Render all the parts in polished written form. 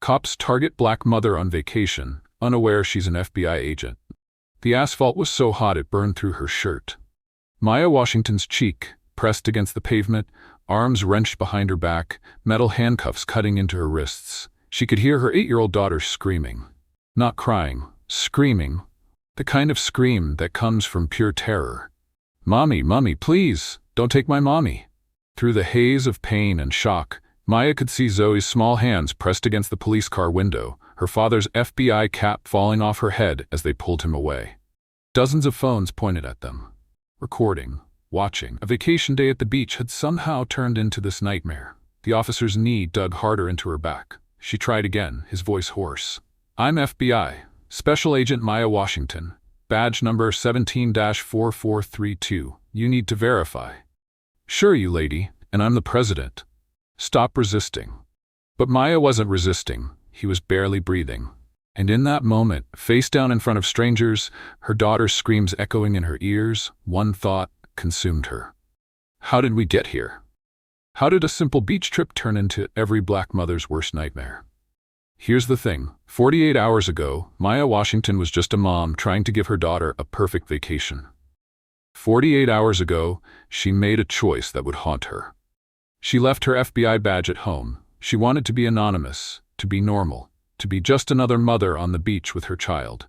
Cops target black mother on vacation, unaware she's an FBI agent. The asphalt was so hot it burned through her shirt. Maya Washington's cheek, pressed against the pavement, arms wrenched behind her back, metal handcuffs cutting into her wrists. She could hear her 8-year-old daughter screaming. Not crying, screaming. The kind of scream that comes from pure terror. "Mommy, mommy, please, don't take my mommy." Through the haze of pain and shock, Maya could see Zoe's small hands pressed against the police car window, her father's FBI cap falling off her head as they pulled him away. Dozens of phones pointed at them. Recording, watching. A vacation day at the beach had somehow turned into this nightmare. The officer's knee dug harder into her back. She tried again, his voice hoarse. "I'm FBI, Special Agent Maya Washington, badge number 17-4432. You need to verify." "Sure, you lady, and I'm the president." "Stop resisting." But Maya wasn't resisting. He was barely breathing. And in that moment, face down in front of strangers, her daughter's screams echoing in her ears, one thought consumed her. How did we get here? How did a simple beach trip turn into every black mother's worst nightmare? Here's the thing. 48 hours ago, Maya Washington was just a mom trying to give her daughter a perfect vacation. 48 hours ago, she made a choice that would haunt her. She left her FBI badge at home. She wanted to be anonymous, to be normal, to be just another mother on the beach with her child.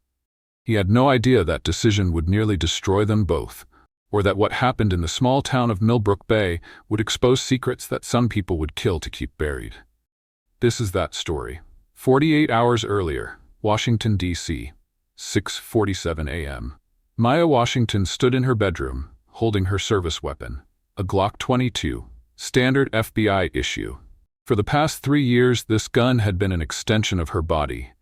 He had no idea that decision would nearly destroy them both, or that what happened in the small town of Millbrook Bay would expose secrets that some people would kill to keep buried. This is that story. 48 hours earlier, Washington, D.C., 6:47 a.m. Maya Washington stood in her bedroom, holding her service weapon, a Glock 22, standard FBI issue. For the past 3 years, this gun had been an extension of her body.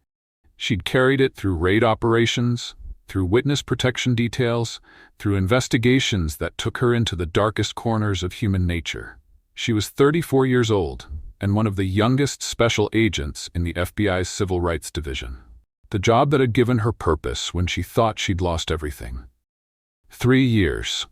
She'd carried it through raid operations, through witness protection details, through investigations that took her into the darkest corners of human nature. She was 34 years old, and one of the youngest special agents in the FBI's Civil Rights Division. The job that had given her purpose when she thought she'd lost everything. 3 years.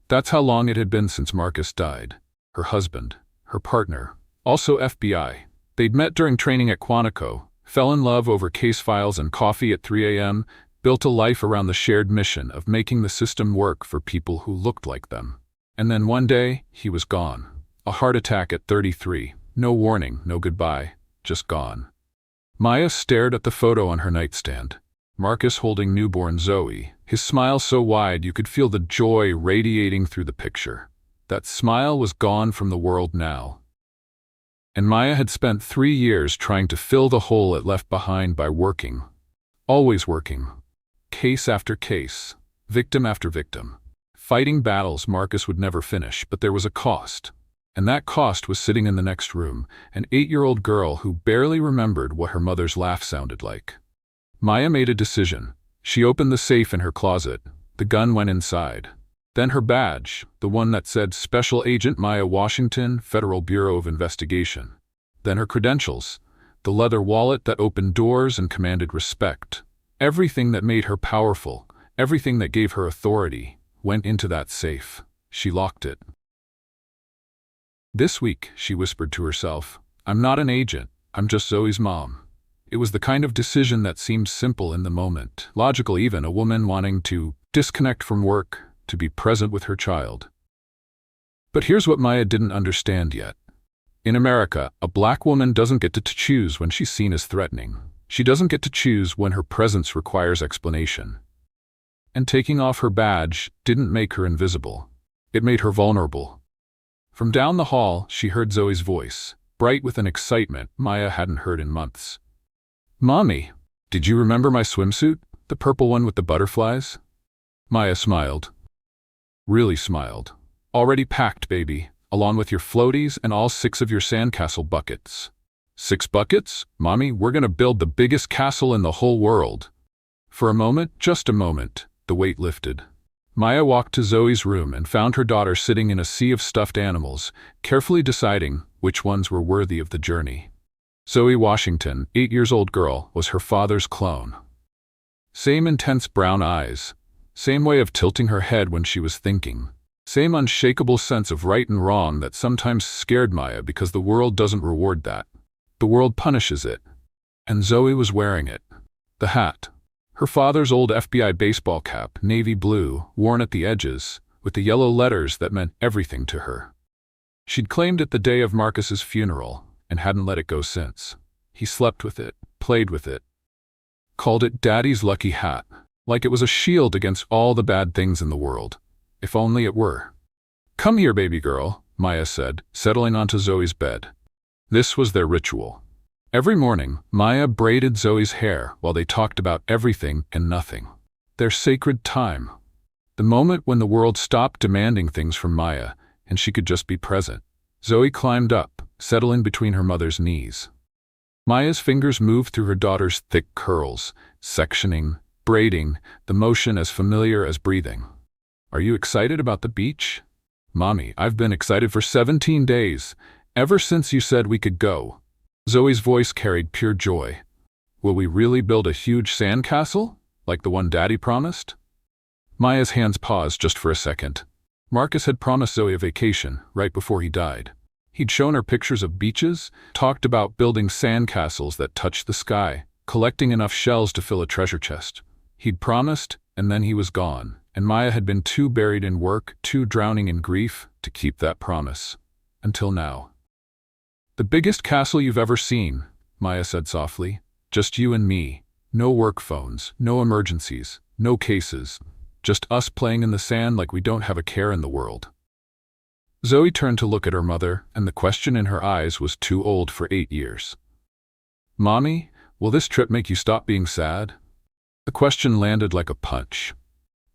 That's how long it had been since Marcus died. Her husband, her partner, also FBI. They'd met during training at Quantico, fell in love over case files and coffee at 3 a.m., built a life around the shared mission of making the system work for people who looked like them. And then one day, he was gone. A heart attack at 33. No warning, no goodbye, just gone. Maya stared at the photo on her nightstand. Marcus holding newborn Zoe, his smile so wide you could feel the joy radiating through the picture. That smile was gone from the world now. And Maya had spent 3 years trying to fill the hole it left behind by working. Always working. Case after case. Victim after victim. Fighting battles Marcus would never finish, but there was a cost. And that cost was sitting in the next room, an 8-year-old girl who barely remembered what her mother's laugh sounded like. Maya made a decision. She opened the safe in her closet. The gun went inside. Then her badge, the one that said Special Agent Maya Washington, Federal Bureau of Investigation. Then her credentials, the leather wallet that opened doors and commanded respect. Everything that made her powerful, everything that gave her authority, went into that safe. She locked it. "This week," she whispered to herself, "I'm not an agent, I'm just Zoe's mom." It was the kind of decision that seemed simple in the moment, logical even, a woman wanting to disconnect from work, to be present with her child. But here's what Maya didn't understand yet. In America, a black woman doesn't get to choose when she's seen as threatening. She doesn't get to choose when her presence requires explanation. And taking off her badge didn't make her invisible. It made her vulnerable. From down the hall, she heard Zoe's voice, bright with an excitement Maya hadn't heard in months. "Mommy, did you remember my swimsuit? The purple one with the butterflies?" Maya smiled. Really smiled. "Already packed, baby, along with your floaties and all 6 of your sandcastle buckets." "6 buckets? Mommy, we're gonna build the biggest castle in the whole world." For a moment, just a moment, the weight lifted. Maya walked to Zoe's room and found her daughter sitting in a sea of stuffed animals, carefully deciding which ones were worthy of the journey. Zoe Washington, 8-year-old girl, was her father's clone. Same intense brown eyes, same way of tilting her head when she was thinking, same unshakable sense of right and wrong that sometimes scared Maya because the world doesn't reward that. The world punishes it. And Zoe was wearing it. The hat. Her father's old FBI baseball cap, navy blue, worn at the edges, with the yellow letters that meant everything to her. She'd claimed it the day of Marcus's funeral, and hadn't let it go since. He slept with it, played with it, called it Daddy's lucky hat, like it was a shield against all the bad things in the world. If only it were. "Come here, baby girl," Maya said, settling onto Zoe's bed. This was their ritual. Every morning, Maya braided Zoe's hair while they talked about everything and nothing. Their sacred time. The moment when the world stopped demanding things from Maya, and she could just be present. Zoe climbed up, settling between her mother's knees. Maya's fingers moved through her daughter's thick curls, sectioning, braiding, the motion as familiar as breathing. "Are you excited about the beach?" "Mommy, I've been excited for 17 days, ever since you said we could go." Zoe's voice carried pure joy. "Will we really build a huge sandcastle, like the one Daddy promised?" Maya's hands paused just for a second. Marcus had promised Zoe a vacation right before he died. He'd shown her pictures of beaches, talked about building sandcastles that touched the sky, collecting enough shells to fill a treasure chest. He'd promised, and then he was gone, and Maya had been too buried in work, too drowning in grief, to keep that promise. Until now. "The biggest castle you've ever seen," Maya said softly. "Just you and me. No work phones, no emergencies, no cases. Just us playing in the sand like we don't have a care in the world." Zoe turned to look at her mother, and the question in her eyes was too old for 8 years. "Mommy, will this trip make you stop being sad?" The question landed like a punch.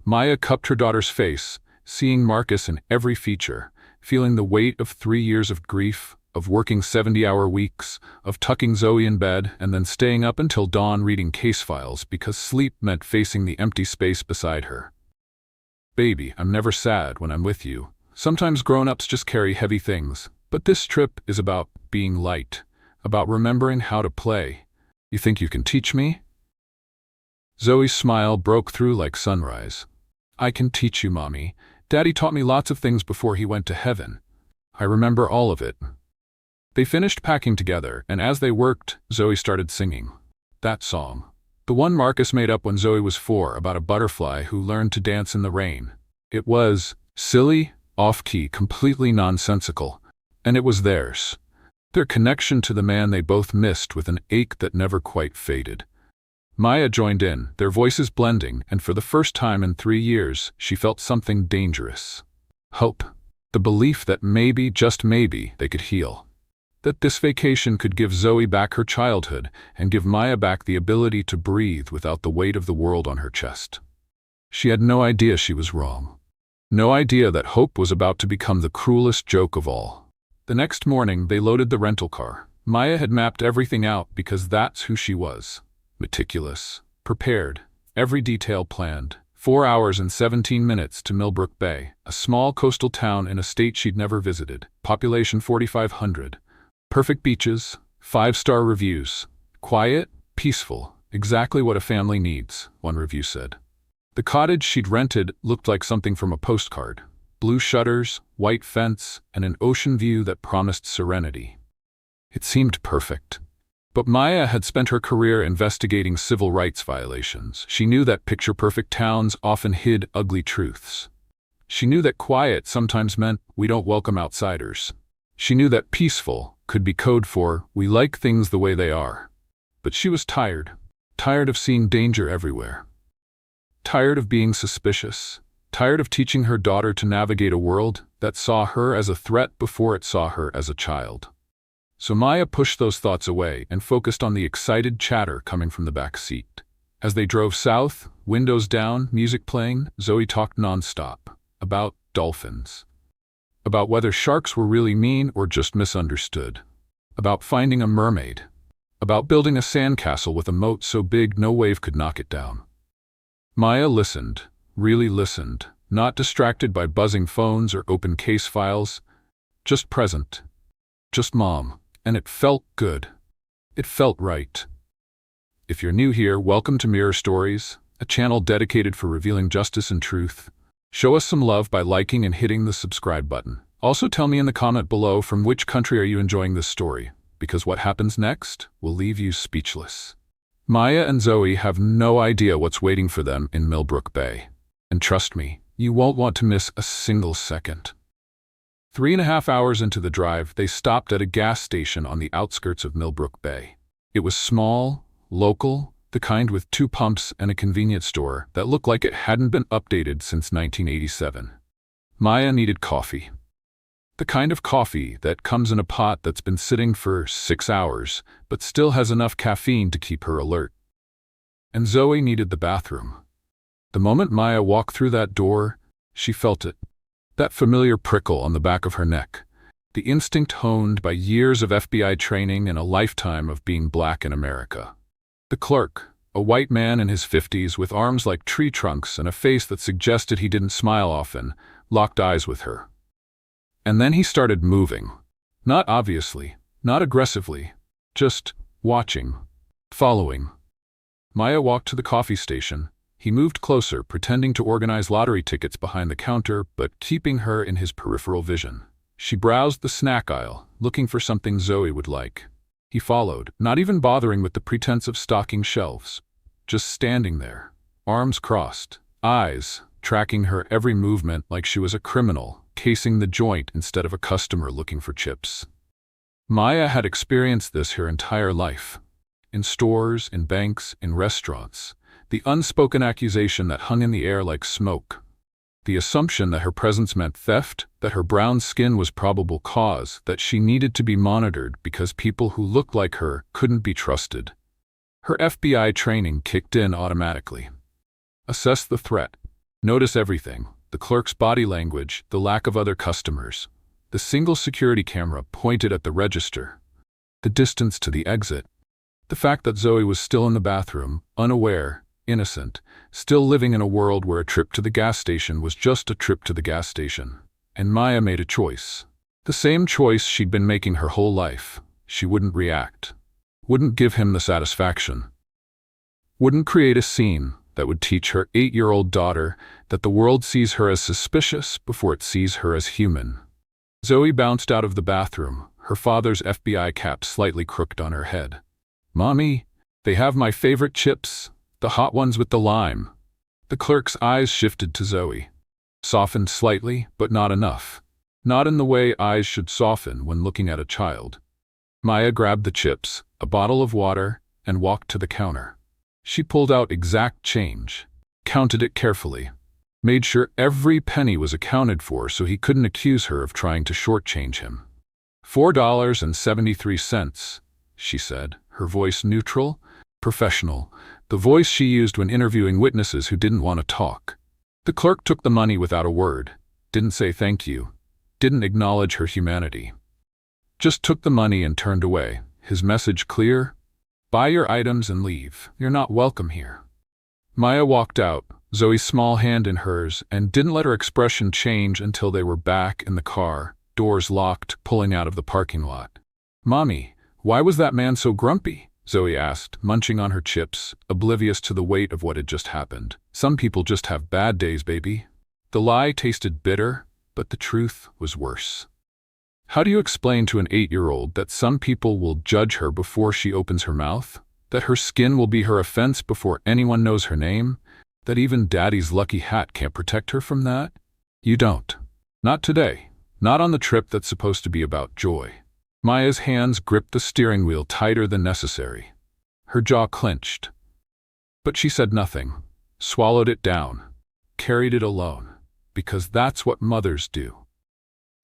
Maya cupped her daughter's face, seeing Marcus in every feature, feeling the weight of 3 years of grief, of working 70-hour weeks, of tucking Zoe in bed and then staying up until dawn reading case files because sleep meant facing the empty space beside her. "Baby, I'm never sad when I'm with you. Sometimes grown-ups just carry heavy things, but this trip is about being light, about remembering how to play. You think you can teach me?" Zoe's smile broke through like sunrise. "I can teach you, Mommy. Daddy taught me lots of things before he went to heaven. I remember all of it." They finished packing together, and as they worked, Zoe started singing. That song. The one Marcus made up when Zoe was 4 about a butterfly who learned to dance in the rain. It was silly, off-key, completely nonsensical, and it was theirs. Their connection to the man they both missed with an ache that never quite faded. Maya joined in, their voices blending, and for the first time in 3 years, she felt something dangerous. Hope. The belief that maybe, just maybe, they could heal. That this vacation could give Zoe back her childhood and give Maya back the ability to breathe without the weight of the world on her chest. She had no idea she was wrong. No idea that hope was about to become the cruelest joke of all. The next morning, they loaded the rental car. Maya had mapped everything out because that's who she was. Meticulous, prepared, every detail planned. 4 hours and 17 minutes to Millbrook Bay, a small coastal town in a state she'd never visited. Population 4,500. Perfect beaches, 5-star reviews. Quiet, peaceful, exactly what a family needs, one review said. The cottage she'd rented looked like something from a postcard. Blue shutters, white fence, and an ocean view that promised serenity. It seemed perfect. But Maya had spent her career investigating civil rights violations. She knew that picture-perfect towns often hid ugly truths. She knew that quiet sometimes meant we don't welcome outsiders. She knew that peaceful could be code for we like things the way they are. But she was tired. Tired of seeing danger everywhere. Tired of being suspicious. Tired of teaching her daughter to navigate a world that saw her as a threat before it saw her as a child. So Maya pushed those thoughts away and focused on the excited chatter coming from the back seat. As they drove south, windows down, music playing, Zoe talked nonstop. About dolphins. About whether sharks were really mean or just misunderstood. About finding a mermaid. About building a sandcastle with a moat so big no wave could knock it down. Maya listened, really listened, not distracted by buzzing phones or open case files. Just present. Just mom. And it felt good. It felt right. If you're new here, welcome to Mirror Stories, a channel dedicated for revealing justice and truth. Show us some love by liking and hitting the subscribe button. Also tell me in the comment below from which country are you enjoying this story. because what happens next will leave you speechless. Maya and Zoe have no idea what's waiting for them in Millbrook Bay. And trust me, you won't want to miss a single second. 3.5 hours into the drive, they stopped at a gas station on the outskirts of Millbrook Bay. It was small, local, the kind with 2 pumps and a convenience store that looked like it hadn't been updated since 1987. Maya needed coffee. The kind of coffee that comes in a pot that's been sitting for 6 hours, but still has enough caffeine to keep her alert. And Zoe needed the bathroom. The moment Maya walked through that door, she felt it. That familiar prickle on the back of her neck. The instinct honed by years of FBI training and a lifetime of being black in America. The clerk, a white man in his 50s with arms like tree trunks and a face that suggested he didn't smile often, locked eyes with her. And then he started moving. Not obviously, not aggressively, just watching, following. Maya walked to the coffee station. He moved closer, pretending to organize lottery tickets behind the counter, but keeping her in his peripheral vision. She browsed the snack aisle, looking for something Zoe would like. He followed, not even bothering with the pretense of stocking shelves. Just standing there, arms crossed, eyes tracking her every movement like she was a criminal, casing the joint instead of a customer looking for chips. Maya had experienced this her entire life. In stores, in banks, in restaurants. The unspoken accusation that hung in the air like smoke. The assumption that her presence meant theft, that her brown skin was probable cause, that she needed to be monitored because people who looked like her couldn't be trusted. Her FBI training kicked in automatically. Assess the threat. Notice everything. The clerk's body language, the lack of other customers. The single security camera pointed at the register. The distance to the exit. The fact that Zoe was still in the bathroom, unaware, innocent, still living in a world where a trip to the gas station was just a trip to the gas station. And Maya made a choice. The same choice she'd been making her whole life. She wouldn't react. Wouldn't give him the satisfaction. Wouldn't create a scene that would teach her 8-year-old daughter that the world sees her as suspicious before it sees her as human. Zoe bounced out of the bathroom, her father's FBI cap slightly crooked on her head. "Mommy, they have my favorite chips, the hot ones with the lime." The clerk's eyes shifted to Zoe. Softened slightly, but not enough. Not in the way eyes should soften when looking at a child. Maya grabbed the chips, a bottle of water, and walked to the counter. She pulled out exact change, counted it carefully, made sure every penny was accounted for so he couldn't accuse her of trying to shortchange him. $4.73, she said, her voice neutral, professional, the voice she used when interviewing witnesses who didn't want to talk. The clerk took the money without a word, didn't say thank you, didn't acknowledge her humanity. Just took the money and turned away, his message clear: buy your items and leave. You're not welcome here. Maya walked out, Zoe's small hand in hers, and didn't let her expression change until they were back in the car, doors locked, pulling out of the parking lot. "Mommy, why was that man so grumpy?" Zoe asked, munching on her chips, oblivious to the weight of what had just happened. "Some people just have bad days, baby." The lie tasted bitter, but the truth was worse. How do you explain to an 8-year-old that some people will judge her before she opens her mouth? That her skin will be her offense before anyone knows her name? That even Daddy's lucky hat can't protect her from that? You don't. Not today. Not on the trip that's supposed to be about joy. Maya's hands gripped the steering wheel tighter than necessary. Her jaw clenched. But she said nothing, swallowed it down, carried it alone, because that's what mothers do.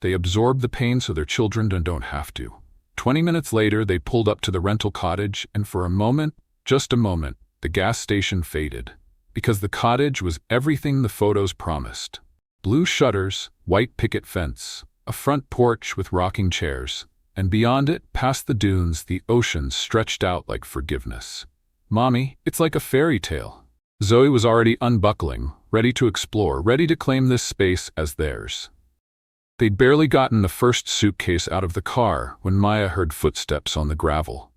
They absorb the pain so their children don't have to. 20 minutes later, they pulled up to the rental cottage, and for a moment, just a moment, the gas station faded. Because the cottage was everything the photos promised. Blue shutters, white picket fence, a front porch with rocking chairs, and beyond it, past the dunes, the ocean stretched out like forgiveness. "Mommy, it's like a fairy tale." Zoe was already unbuckling, ready to explore, ready to claim this space as theirs. They'd barely gotten the first suitcase out of the car when Maya heard footsteps on the gravel.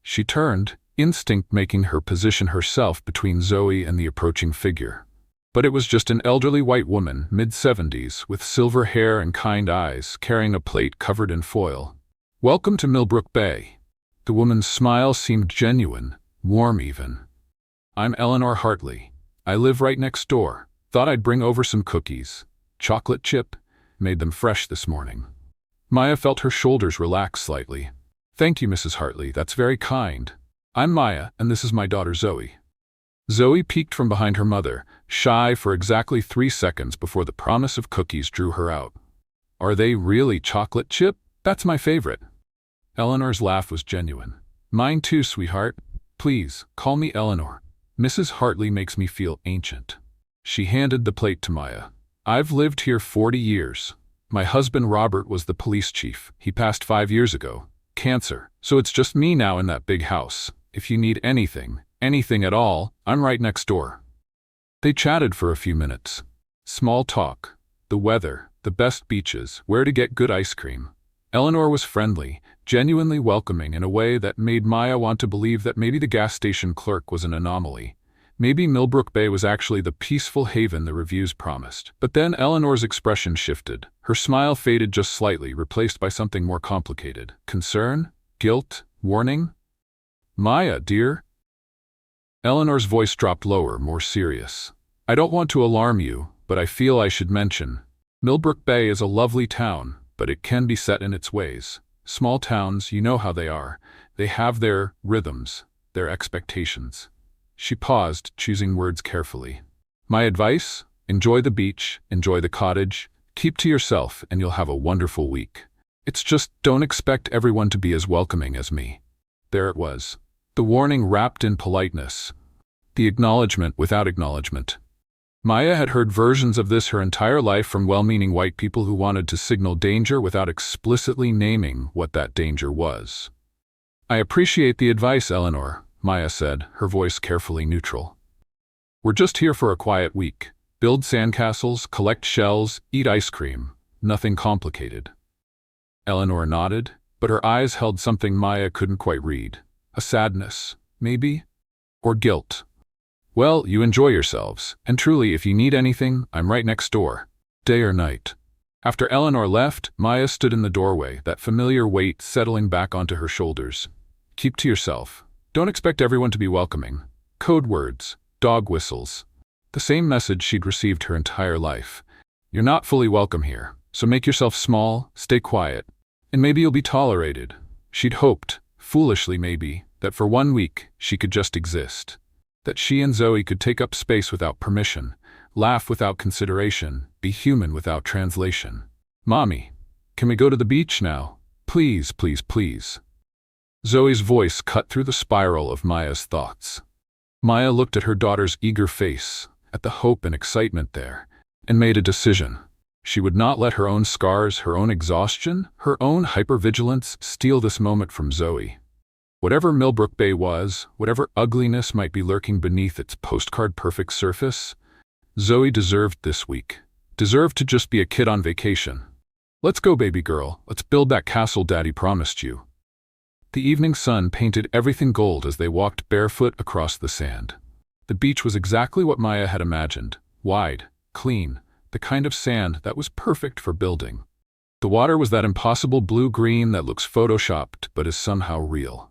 She turned, instinct making her position herself between Zoe and the approaching figure. But it was just an elderly white woman, mid-70s, with silver hair and kind eyes, carrying a plate covered in foil. "Welcome to Millbrook Bay," The woman's smile seemed genuine, warm even. "I'm Eleanor Hartley. I live right next door. Thought I'd bring over some cookies. Chocolate chip. Made them fresh this morning." Maya felt her shoulders relax slightly. "Thank you, Mrs. Hartley. That's very kind. I'm Maya, and this is my daughter Zoe." Zoe peeked from behind her mother, shy for exactly 3 seconds before the promise of cookies drew her out. "Are they really chocolate chip? That's my favorite." Eleanor's laugh was genuine. "Mine too, sweetheart. Please, call me Eleanor. Mrs. Hartley makes me feel ancient." She handed the plate to Maya. "I've lived here 40 years. My husband Robert was the police chief. He passed 5 years ago. Cancer. So it's just me now in that big house. If you need anything at all, I'm right next door." They chatted for a few minutes. Small talk. The weather, the best beaches, where to get good ice cream. Eleanor was friendly, genuinely welcoming in a way that made Maya want to believe that maybe the gas station clerk was an anomaly. Maybe Millbrook Bay was actually the peaceful haven the reviews promised. But then Eleanor's expression shifted. Her smile faded just slightly, replaced by something more complicated. Concern? Guilt? Warning? "Maya, dear." Eleanor's voice dropped lower, more serious. "I don't want to alarm you, but I feel I should mention. Millbrook Bay is a lovely town, but it can be set in its ways. Small towns, you know how they are. They have their rhythms, their expectations." She paused, choosing words carefully. "My advice? Enjoy the beach, enjoy the cottage, keep to yourself, and you'll have a wonderful week. It's just don't expect everyone to be as welcoming as me." There it was. The warning wrapped in politeness. The acknowledgement without acknowledgement. Maya had heard versions of this her entire life from well-meaning white people who wanted to signal danger without explicitly naming what that danger was. "I appreciate the advice, Eleanor," Maya said, her voice carefully neutral. "We're just here for a quiet week. Build sandcastles, collect shells, eat ice cream. Nothing complicated." Eleanor nodded, but her eyes held something Maya couldn't quite read. A sadness, maybe? Or guilt. "Well, you enjoy yourselves, and truly, if you need anything, I'm right next door. Day or night." After Eleanor left, Maya stood in the doorway, that familiar weight settling back onto her shoulders. Keep to yourself. Don't expect everyone to be welcoming. Code words, dog whistles. The same message she'd received her entire life. You're not fully welcome here, so make yourself small, stay quiet, and maybe you'll be tolerated. She'd hoped, foolishly maybe, that for 1 week she could just exist. That she and Zoe could take up space without permission, laugh without consideration, be human without translation. "Mommy, can we go to the beach now? Please, please, please." Zoe's voice cut through the spiral of Maya's thoughts. Maya looked at her daughter's eager face, at the hope and excitement there, and made a decision. She would not let her own scars, her own exhaustion, her own hypervigilance steal this moment from Zoe. Whatever Millbrook Bay was, whatever ugliness might be lurking beneath its postcard-perfect surface, Zoe deserved this week. Deserved to just be a kid on vacation. "Let's go, baby girl. Let's build that castle Daddy promised you." The evening sun painted everything gold as they walked barefoot across the sand. The beach was exactly what Maya had imagined. Wide, clean, the kind of sand that was perfect for building. The water was that impossible blue-green that looks photoshopped but is somehow real.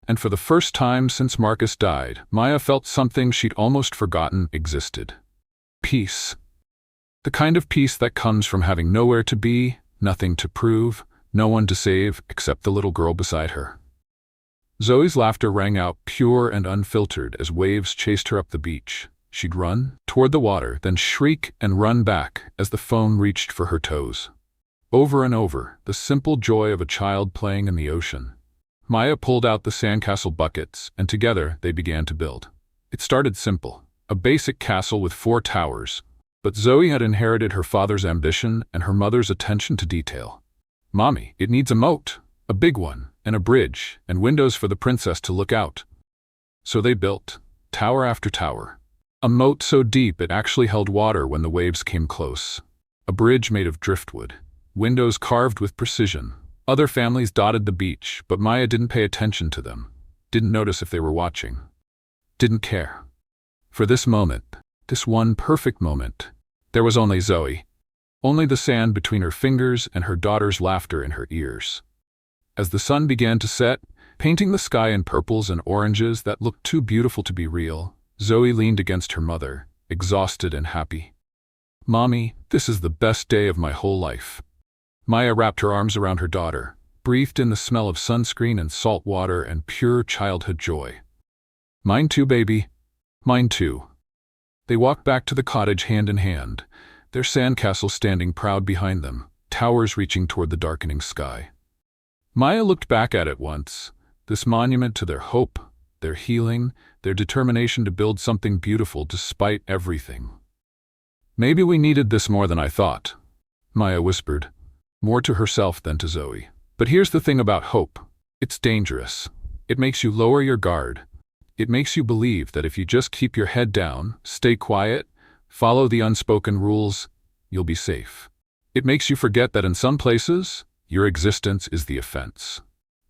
And for the first time since Marcus died, Maya felt something she'd almost forgotten existed. Peace. The kind of peace that comes from having nowhere to be, nothing to prove, no one to save except the little girl beside her. Zoe's laughter rang out pure and unfiltered as waves chased her up the beach. She'd run toward the water, then shriek and run back as the foam reached for her toes. Over and over, the simple joy of a child playing in the ocean. Maya pulled out the sandcastle buckets, and together they began to build. It started simple, a basic castle with 4 towers, but Zoe had inherited her father's ambition and her mother's attention to detail. "Mommy, it needs a moat, a big one, and a bridge, and windows for the princess to look out." So they built, tower after tower. A moat so deep it actually held water when the waves came close. A bridge made of driftwood. Windows carved with precision. Other families dotted the beach, but Maya didn't pay attention to them. Didn't notice if they were watching. Didn't care. For this moment, this one perfect moment, there was only Zoe. Only the sand between her fingers and her daughter's laughter in her ears. As the sun began to set, Painting the sky in purples and oranges that looked too beautiful to be real, Zoe leaned against her mother, exhausted and happy. "Mommy, this is the best day of my whole life." Maya wrapped her arms around her daughter, breathed in the smell of sunscreen and salt water and pure childhood joy. "Mine too, baby. Mine too." They walked back to the cottage hand in hand, their sandcastle standing proud behind them, towers reaching toward the darkening sky. Maya looked back at it once, this monument to their hope, their healing, their determination to build something beautiful despite everything. "Maybe we needed this more than I thought," Maya whispered, more to herself than to Zoe. "But here's the thing about hope. It's dangerous. It makes you lower your guard. It makes you believe that if you just keep your head down, stay quiet, follow the unspoken rules, you'll be safe. It makes you forget that in some places, your existence is the offense.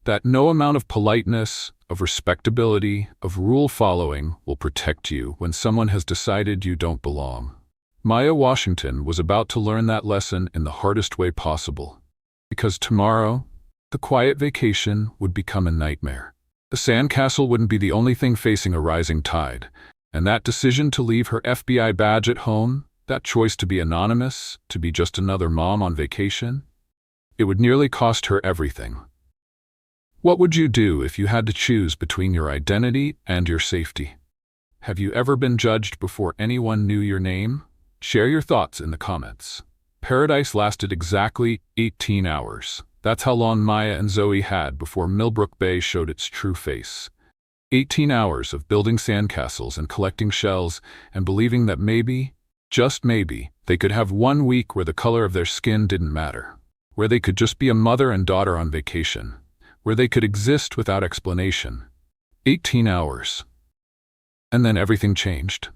That no amount of politeness, of respectability, of rule following will protect you when someone has decided you don't belong." Maya Washington was about to learn that lesson in the hardest way possible. Because tomorrow, the quiet vacation would become a nightmare. The sandcastle wouldn't be the only thing facing a rising tide, and that decision to leave her FBI badge at home, that choice to be anonymous, to be just another mom on vacation, it would nearly cost her everything. What would you do if you had to choose between your identity and your safety? Have you ever been judged before anyone knew your name? Share your thoughts in the comments. Paradise lasted exactly 18 hours. That's how long Maya and Zoe had before Millbrook Bay showed its true face. 18 hours of building sandcastles and collecting shells and believing that maybe, just maybe, they could have 1 week where the color of their skin didn't matter, where they could just be a mother and daughter on vacation, where they could exist without explanation. 18 hours. And then everything changed.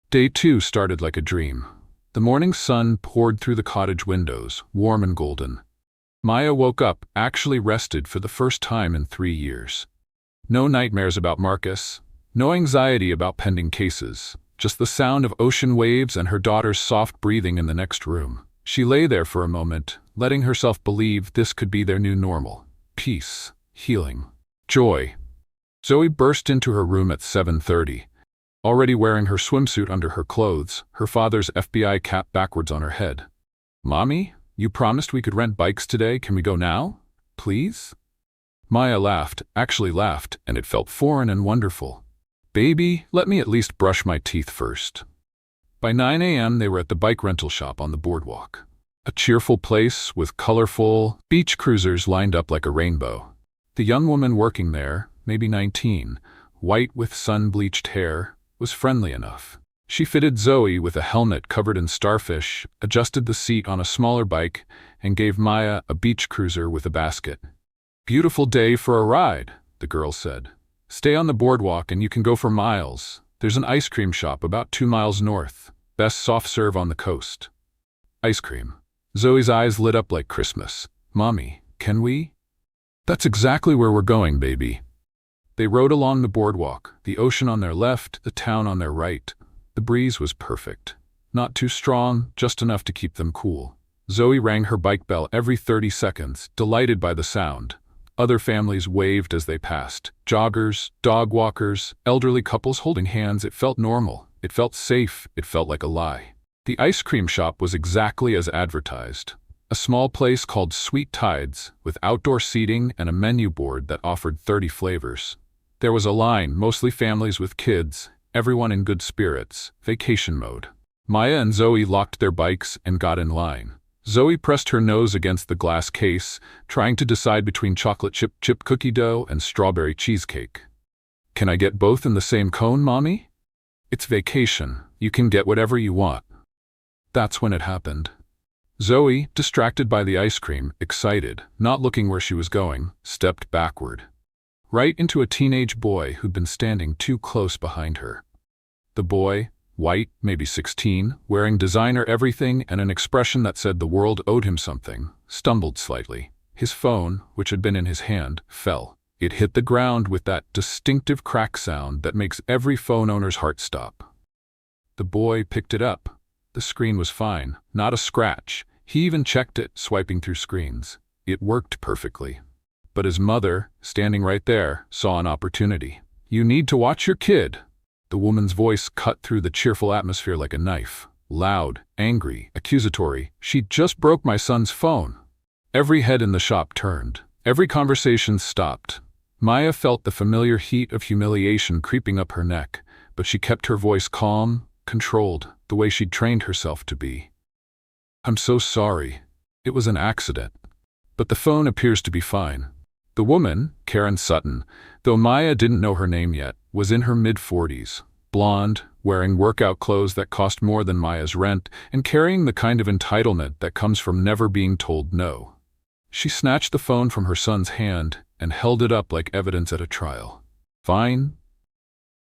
Day 2 started like a dream. The morning sun poured through the cottage windows, warm and golden. Maya woke up, actually rested for the first time in 3 years. No nightmares about Marcus, no anxiety about pending cases, just the sound of ocean waves and her daughter's soft breathing in the next room. She lay there for a moment, letting herself believe this could be their new normal. Peace, healing, joy. Zoe burst into her room at 7:30. Already wearing her swimsuit under her clothes, her father's FBI cap backwards on her head. "Mommy, you promised we could rent bikes today. Can we go now? Please?" Maya laughed, actually laughed, and it felt foreign and wonderful. "Baby, let me at least brush my teeth first." By 9 a.m. they were at the bike rental shop on the boardwalk. A cheerful place with colorful beach cruisers lined up like a rainbow. The young woman working there, maybe 19, white with sun-bleached hair, was friendly enough. She fitted Zoe with a helmet covered in starfish, adjusted the seat on a smaller bike, and gave Maya a beach cruiser with a basket. "Beautiful day for a ride," the girl said. "Stay on the boardwalk and you can go for miles. There's an ice cream shop about 2 miles north. Best soft serve on the coast." Ice cream. Zoe's eyes lit up like Christmas. "Mommy, can we?" "That's exactly where we're going, baby." They rode along the boardwalk, the ocean on their left, the town on their right. The breeze was perfect. Not too strong, just enough to keep them cool. Zoe rang her bike bell every 30 seconds, delighted by the sound. Other families waved as they passed. Joggers, dog walkers, elderly couples holding hands. It felt normal. It felt safe. It felt like a lie. The ice cream shop was exactly as advertised. A small place called Sweet Tides, with outdoor seating and a menu board that offered 30 flavors. There was a line, mostly families with kids, everyone in good spirits, vacation mode. Maya and Zoe locked their bikes and got in line. Zoe pressed her nose against the glass case, trying to decide between chocolate chip cookie dough and strawberry cheesecake. "Can I get both in the same cone, Mommy?" "It's vacation. You can get whatever you want." That's when it happened. Zoe, distracted by the ice cream, excited, not looking where she was going, stepped backward. Right into a teenage boy who'd been standing too close behind her. The boy, white, maybe 16, wearing designer everything and an expression that said the world owed him something, stumbled slightly. His phone, which had been in his hand, fell. It hit the ground with that distinctive crack sound that makes every phone owner's heart stop. The boy picked it up. The screen was fine, not a scratch. He even checked it, swiping through screens. It worked perfectly. But his mother, standing right there, saw an opportunity. "You need to watch your kid." The woman's voice cut through the cheerful atmosphere like a knife. Loud, angry, accusatory. "She just broke my son's phone." Every head in the shop turned. Every conversation stopped. Maya felt the familiar heat of humiliation creeping up her neck, but she kept her voice calm, controlled, the way she'd trained herself to be. "I'm so sorry. It was an accident. But the phone appears to be fine." The woman, Karen Sutton, though Maya didn't know her name yet, was in her mid-40s, blonde, wearing workout clothes that cost more than Maya's rent, and carrying the kind of entitlement that comes from never being told no. She snatched the phone from her son's hand and held it up like evidence at a trial. "Fine.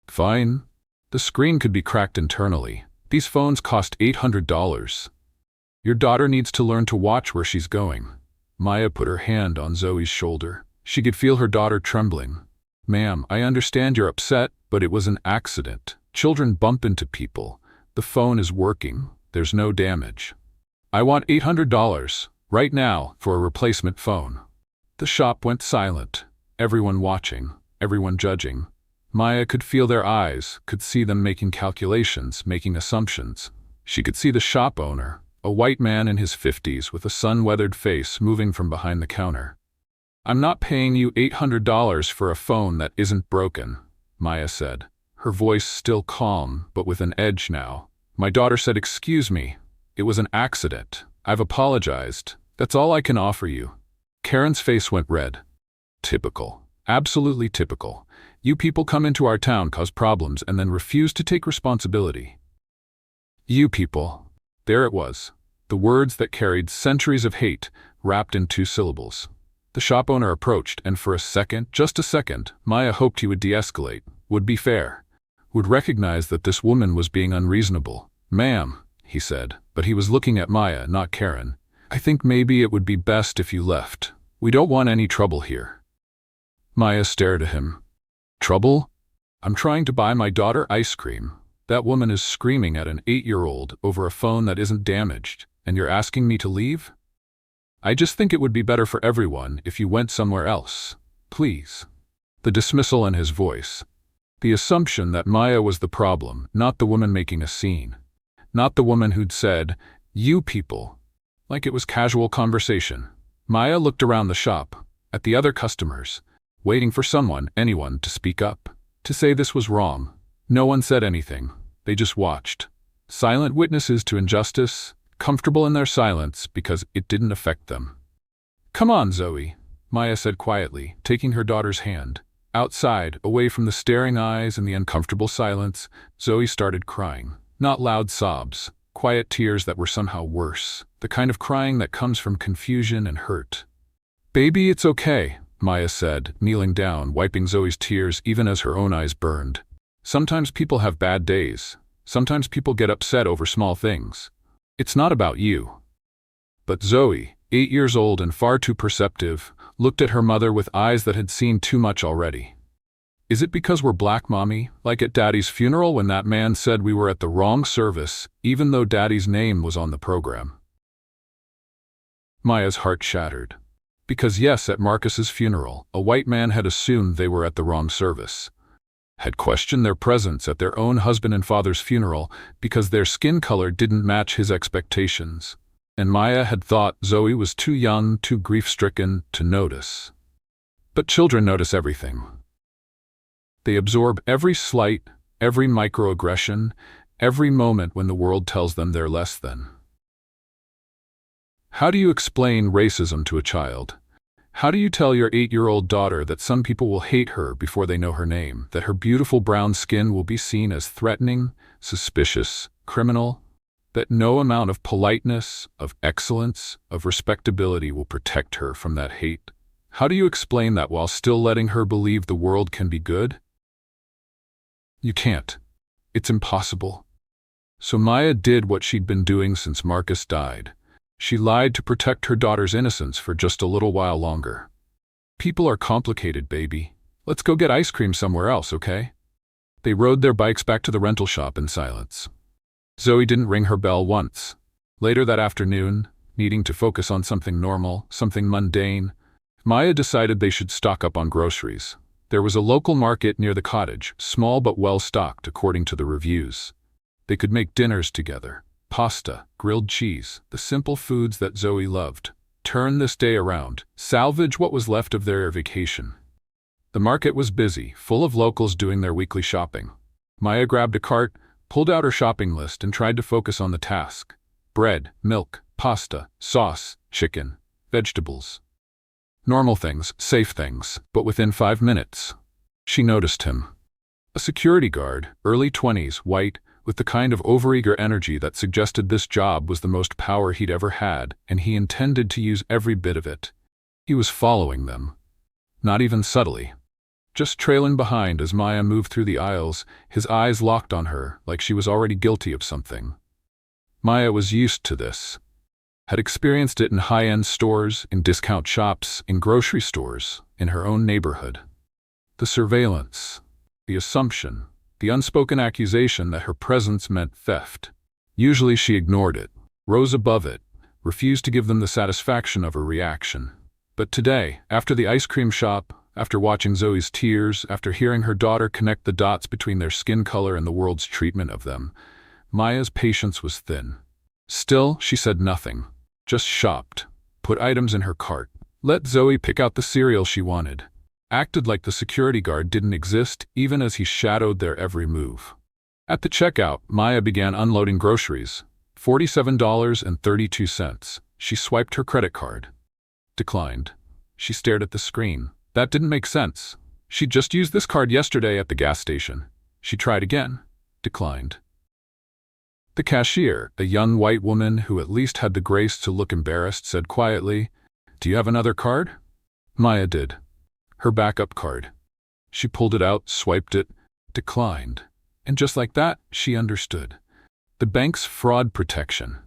Fine. The screen could be cracked internally. These phones cost $800. Your daughter needs to learn to watch where she's going." Maya put her hand on Zoe's shoulder. She could feel her daughter trembling. "Ma'am, I understand you're upset, but it was an accident. Children bump into people. The phone is working. There's no damage. I want $800, right now, for a replacement phone." The shop went silent, everyone watching, everyone judging. Maya could feel their eyes, could see them making calculations, making assumptions. She could see the shop owner, a white man in his 50s with a sun-weathered face, moving from behind the counter. "I'm not paying you $800 for a phone that isn't broken," Maya said, her voice still calm, but with an edge now. "My daughter said, 'Excuse me, it was an accident. I've apologized. That's all I can offer you.'" Karen's face went red. Typical. Absolutely typical. You people come into our town, cause problems, and then refuse to take responsibility. You people. There it was. The words that carried centuries of hate, wrapped in 2 syllables. The shop owner approached, and for a second, just a second, Maya hoped he would de-escalate, would be fair, would recognize that this woman was being unreasonable. "Ma'am," he said, but he was looking at Maya, not Karen. "I think maybe it would be best if you left. We don't want any trouble here." Maya stared at him. "Trouble? I'm trying to buy my daughter ice cream. That woman is screaming at an 8-year-old over a phone that isn't damaged, and you're asking me to leave? I just think it would be better for everyone if you went somewhere else. Please." The dismissal in his voice. The assumption that Maya was the problem, not the woman making a scene. Not the woman who'd said, "You people," like it was casual conversation. Maya looked around the shop, at the other customers, waiting for someone, anyone, to speak up, to say this was wrong. No one said anything. They just watched. Silent witnesses to injustice, comfortable in their silence because it didn't affect them. "Come on, Zoe," Maya said quietly, taking her daughter's hand. Outside, away from the staring eyes and the uncomfortable silence, Zoe started crying. Not loud sobs, quiet tears that were somehow worse, the kind of crying that comes from confusion and hurt. "Baby, it's okay," Maya said, kneeling down, wiping Zoe's tears even as her own eyes burned. "Sometimes people have bad days. Sometimes people get upset over small things. It's not about you." But Zoe, 8 years old and far too perceptive, looked at her mother with eyes that had seen too much already. "Is it because we're black, Mommy? Like at Daddy's funeral when that man said we were at the wrong service, even though Daddy's name was on the program?" Maya's heart shattered. Because yes, at Marcus's funeral, a white man had assumed they were at the wrong service. Had questioned their presence at their own husband and father's funeral because their skin color didn't match his expectations. And Maya had thought Zoe was too young, too grief-stricken to notice. But children notice everything. They absorb every slight, every microaggression, every moment when the world tells them they're less than. How do you explain racism to a child? How do you tell your 8-year-old daughter that some people will hate her before they know her name, that her beautiful brown skin will be seen as threatening, suspicious, criminal, that no amount of politeness, of excellence, of respectability will protect her from that hate? How do you explain that while still letting her believe the world can be good? You can't. It's impossible. So Maya did what she'd been doing since Marcus died. She lied to protect her daughter's innocence for just a little while longer. "People are complicated, baby. Let's go get ice cream somewhere else, okay?" They rode their bikes back to the rental shop in silence. Zoe didn't ring her bell once. Later that afternoon, needing to focus on something normal, something mundane, Maya decided they should stock up on groceries. There was a local market near the cottage, small but well-stocked according to the reviews. They could make dinners together. Pasta, grilled cheese, the simple foods that Zoe loved. Turn this day around, salvage what was left of their vacation. The market was busy, full of locals doing their weekly shopping. Maya grabbed a cart, pulled out her shopping list, and tried to focus on the task. Bread, milk, pasta, sauce, chicken, vegetables. Normal things, safe things, but within 5 minutes, she noticed him. A security guard, early 20s, white, with the kind of overeager energy that suggested this job was the most power he'd ever had, and he intended to use every bit of it. He was following them. Not even subtly. Just trailing behind as Maya moved through the aisles, his eyes locked on her like she was already guilty of something. Maya was used to this. Had experienced it in high-end stores, in discount shops, in grocery stores, in her own neighborhood. The surveillance, the assumption, the unspoken accusation that her presence meant theft. Usually she ignored it, rose above it, refused to give them the satisfaction of her reaction. But today, after the ice cream shop, after watching Zoe's tears, after hearing her daughter connect the dots between their skin color and the world's treatment of them, Maya's patience was thin. Still, she said nothing. Just shopped, put items in her cart, let Zoe pick out the cereal she wanted, acted like the security guard didn't exist even as he shadowed their every move. At the checkout, Maya began unloading groceries. $47.32. She swiped her credit card. Declined. She stared at the screen. That didn't make sense. She'd just used this card yesterday at the gas station. She tried again. Declined. The cashier, a young white woman who at least had the grace to look embarrassed, said quietly, "Do you have another card?" Maya did. Her backup card. She pulled it out, swiped it, declined. And just like that, she understood. The bank's fraud protection.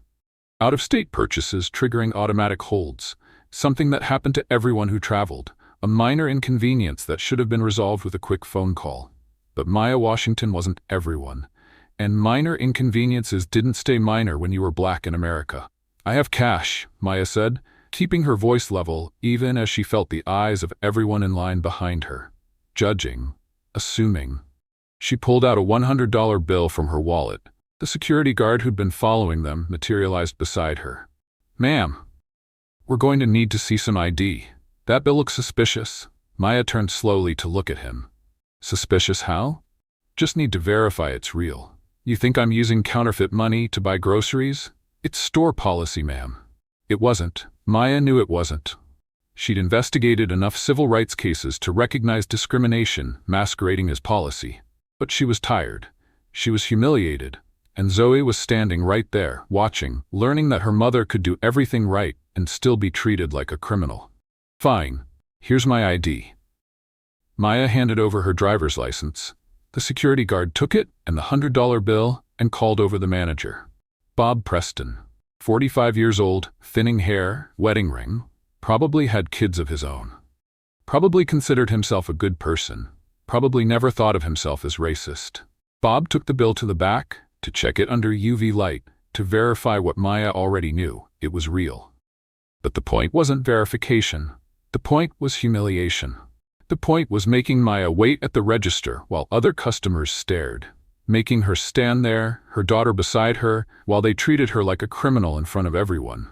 Out-of-state purchases triggering automatic holds. Something that happened to everyone who traveled. A minor inconvenience that should have been resolved with a quick phone call. But Maya Washington wasn't everyone. And minor inconveniences didn't stay minor when you were black in America. "I have cash," Maya said, keeping her voice level even as she felt the eyes of everyone in line behind her. Judging. Assuming. She pulled out a $100 bill from her wallet. The security guard who'd been following them materialized beside her. "Ma'am, we're going to need to see some ID. That bill looks suspicious." Maya turned slowly to look at him. "Suspicious how?" "Just need to verify it's real." "You think I'm using counterfeit money to buy groceries?" "It's store policy, ma'am." It wasn't. Maya knew it wasn't. She'd investigated enough civil rights cases to recognize discrimination masquerading as policy. But she was tired. She was humiliated. And Zoe was standing right there, watching, learning that her mother could do everything right and still be treated like a criminal. "Fine. Here's my ID." Maya handed over her driver's license. The security guard took it and the $100 bill and called over the manager. Bob Preston, 45 years old, thinning hair, wedding ring, probably had kids of his own. Probably considered himself a good person. Probably never thought of himself as racist. Bob took the bill to the back, to check it under UV light, to verify what Maya already knew, it was real. But the point wasn't verification. The point was humiliation. The point was making Maya wait at the register while other customers stared, making her stand there, her daughter beside her, while they treated her like a criminal in front of everyone.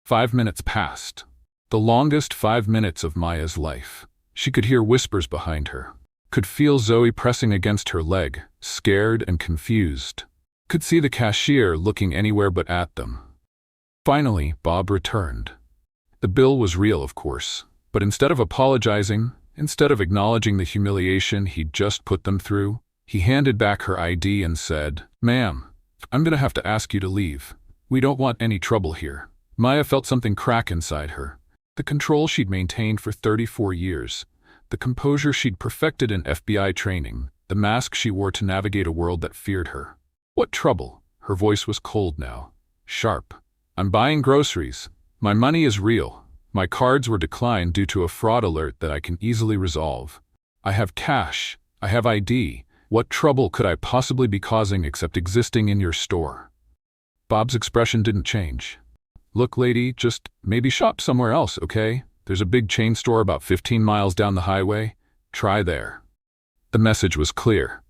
5 minutes passed. The longest 5 minutes of Maya's life. She could hear whispers behind her. Could feel Zoe pressing against her leg, scared and confused. Could see the cashier looking anywhere but at them. Finally, Bob returned. The bill was real, of course, but instead of apologizing, instead of acknowledging the humiliation he'd just put them through, he handed back her ID and said, "Ma'am, I'm going to have to ask you to leave. We don't want any trouble here." Maya felt something crack inside her. The control she'd maintained for 34 years. The composure she'd perfected in FBI training. The mask she wore to navigate a world that feared her. "What trouble?" Her voice was cold now. Sharp. "I'm buying groceries. My money is real. My cards were declined due to a fraud alert that I can easily resolve. I have cash. I have ID. What trouble could I possibly be causing except existing in your store?" Bob's expression didn't change. "Look, lady, just maybe shop somewhere else, okay? There's a big chain store about 15 miles down the highway. Try there. The message was clear.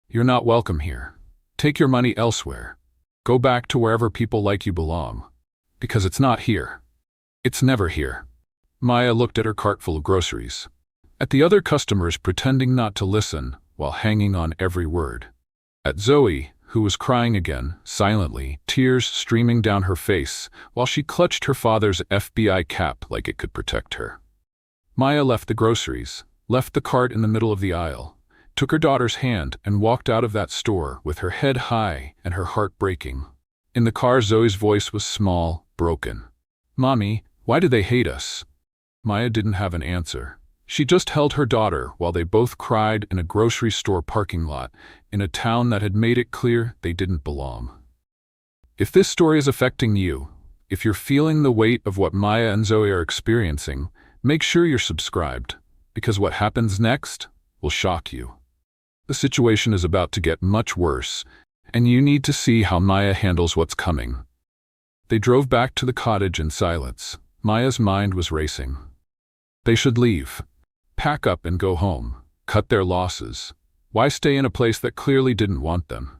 You're not welcome here. Take your money elsewhere. Go back to wherever people like you belong. Because it's not here. It's never here. Maya looked at her cart full of groceries. At the other customers pretending not to listen while hanging on every word. At Zoe, who was crying again, silently, tears streaming down her face, while she clutched her father's FBI cap like it could protect her. Maya left the groceries, left the cart in the middle of the aisle, took her daughter's hand and walked out of that store with her head high and her heart breaking. In the car, Zoe's voice was small, broken. "Mommy, why do they hate us?" Maya didn't have an answer. She just held her daughter while they both cried in a grocery store parking lot in a town that had made it clear they didn't belong. If this story is affecting you, if you're feeling the weight of what Maya and Zoe are experiencing, make sure you're subscribed, because what happens next will shock you. The situation is about to get much worse, and you need to see how Maya handles what's coming. They drove back to the cottage in silence. Maya's mind was racing. They should leave. Pack up and go home. Cut their losses. Why stay in a place that clearly didn't want them?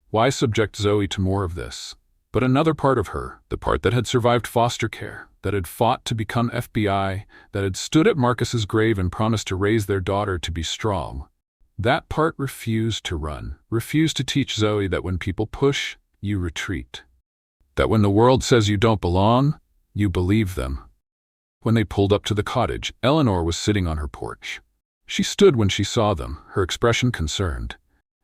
Why subject Zoe to more of this? But another part of her, the part that had survived foster care, that had fought to become FBI, that had stood at Marcus's grave and promised to raise their daughter to be strong, that part refused to run, refused to teach Zoe that when people push, you retreat. That when the world says you don't belong, you believe them. When they pulled up to the cottage, Eleanor was sitting on her porch. She stood when she saw them, her expression concerned.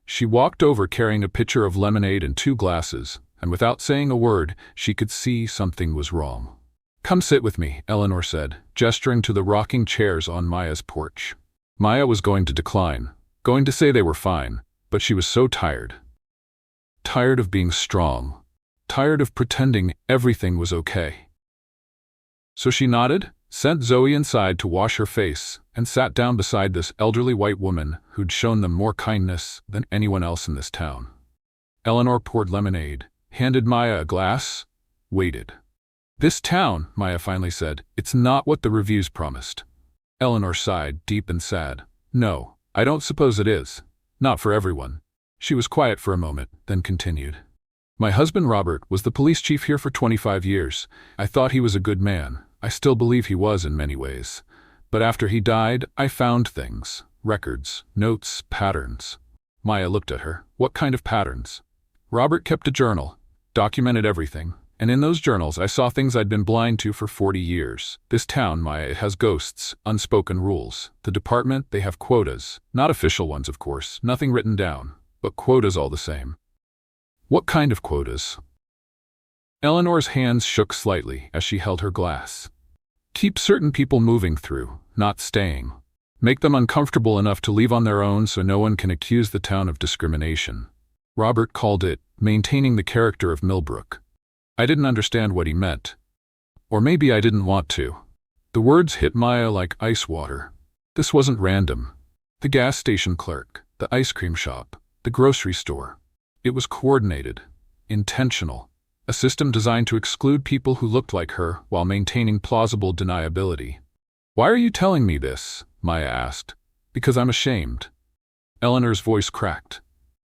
She walked over carrying a pitcher of lemonade and 2 glasses, and without saying a word, she could see something was wrong. "Come sit with me," Eleanor said, gesturing to the rocking chairs on Maya's porch. Maya was going to decline, going to say they were fine, but she was so tired. Tired of being strong. Tired of pretending everything was okay. So she nodded, sent Zoe inside to wash her face, and sat down beside this elderly white woman who'd shown them more kindness than anyone else in this town. Eleanor poured lemonade, handed Maya a glass, waited. "This town," Maya finally said, "it's not what the reviews promised." Eleanor sighed, deep and sad. "No, I don't suppose it is. Not for everyone." She was quiet for a moment, then continued. "My husband Robert was the police chief here for 25 years. I thought he was a good man. I still believe he was in many ways. But after he died, I found things. Records, notes, patterns." Maya looked at her. "What kind of patterns?" "Robert kept a journal, documented everything. And in those journals I saw things I'd been blind to for 40 years. This town, Maya, it has ghosts, unspoken rules. The department, they have quotas. Not official ones, of course, nothing written down, but quotas all the same." "What kind of quotas?" Eleanor's hands shook slightly as she held her glass. "Keep certain people moving through, not staying. Make them uncomfortable enough to leave on their own so no one can accuse the town of discrimination." Robert called it maintaining the character of Millbrook. I didn't understand what he meant. Or maybe I didn't want to. The words hit Maya like ice water. This wasn't random. The gas station clerk, the ice cream shop, the grocery store. It was coordinated, intentional, a system designed to exclude people who looked like her while maintaining plausible deniability. "Why are you telling me this?" Maya asked. "Because I'm ashamed." Eleanor's voice cracked.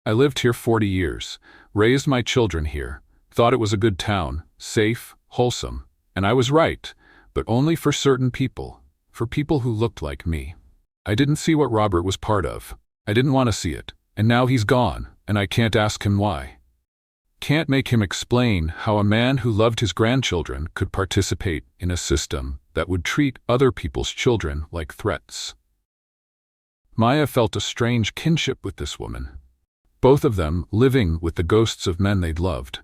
"I lived here 40 years, raised my children here, thought it was a good town, safe, wholesome, and I was right, but only for certain people, for people who looked like me. I didn't see what Robert was part of. I didn't want to see it, and now he's gone, and I can't ask him why. Can't make him explain how a man who loved his grandchildren could participate in a system that would treat other people's children like threats." Maya felt a strange kinship with this woman. Both of them living with the ghosts of men they'd loved.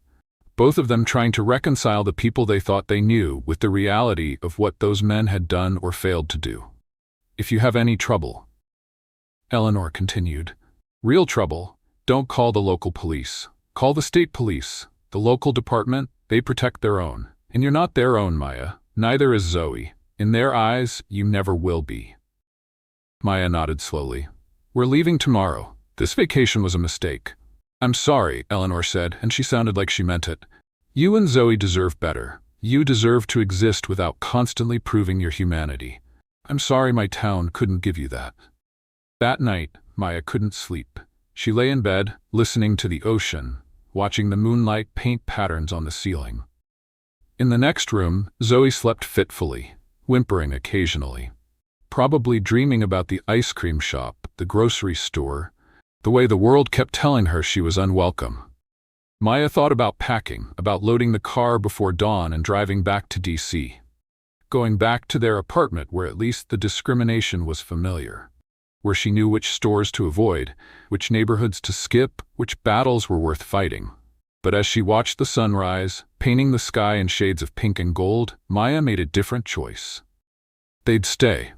Both of them trying to reconcile the people they thought they knew with the reality of what those men had done or failed to do. "If you have any trouble," Eleanor continued, "real trouble, don't call the local police. Call the state police. The local department, they protect their own. And you're not their own, Maya. Neither is Zoe. In their eyes, you never will be." Maya nodded slowly. "We're leaving tomorrow. This vacation was a mistake." "I'm sorry," Eleanor said, and she sounded like she meant it. "You and Zoe deserve better. You deserve to exist without constantly proving your humanity. I'm sorry my town couldn't give you that. That night, Maya couldn't sleep. She lay in bed, listening to the ocean, watching the moonlight paint patterns on the ceiling. In the next room, Zoe slept fitfully, whimpering occasionally, probably dreaming about the ice cream shop, the grocery store, the way the world kept telling her she was unwelcome. Maya thought about packing, about loading the car before dawn and driving back to DC. Going back to their apartment where at least the discrimination was familiar, where she knew which stores to avoid, which neighborhoods to skip, which battles were worth fighting. But as she watched the sunrise, painting the sky in shades of pink and gold, Maya made a different choice. They'd stay.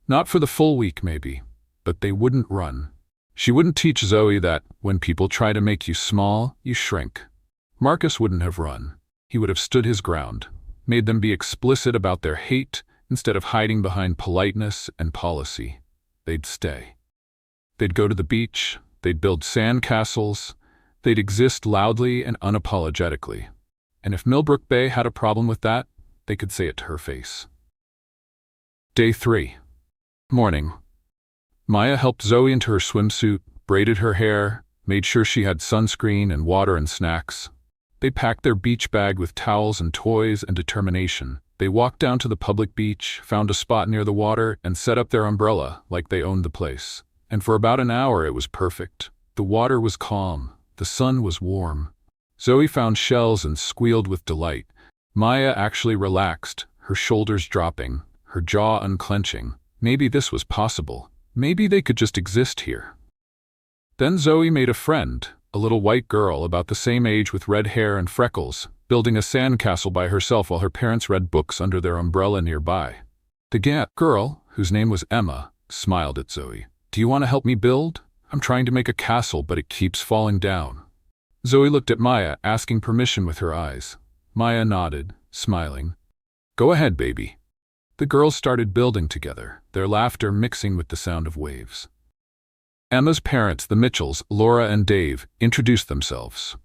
Not for the full week, maybe, but they wouldn't run. She wouldn't teach Zoe that when people try to make you small, you shrink. Marcus wouldn't have run. He would have stood his ground, made them be explicit about their hate instead of hiding behind politeness and policy. They'd stay. They'd go to the beach, they'd build sand castles, they'd exist loudly and unapologetically. And if Millbrook Bay had a problem with that, they could say it to her face. Day 3. Morning. Maya helped Zoe into her swimsuit, braided her hair, made sure she had sunscreen and water and snacks. They packed their beach bag with towels and toys and determination. They walked down to the public beach, found a spot near the water, and set up their umbrella like they owned the place. And for about an hour it was perfect. The water was calm. The sun was warm. Zoe found shells and squealed with delight. Maya actually relaxed, her shoulders dropping, her jaw unclenching. Maybe this was possible. Maybe they could just exist here. Then Zoe made a friend, a little white girl about the same age with red hair and freckles, building a sandcastle by herself while her parents read books under their umbrella nearby. The girl, whose name was Emma, smiled at Zoe. "Do you want to help me build? I'm trying to make a castle, but it keeps falling down." Zoe looked at Maya, asking permission with her eyes. Maya nodded, smiling. "Go ahead, baby." The girls started building together, their laughter mixing with the sound of waves. Emma's parents, the Mitchells, Laura and Dave, introduced themselves.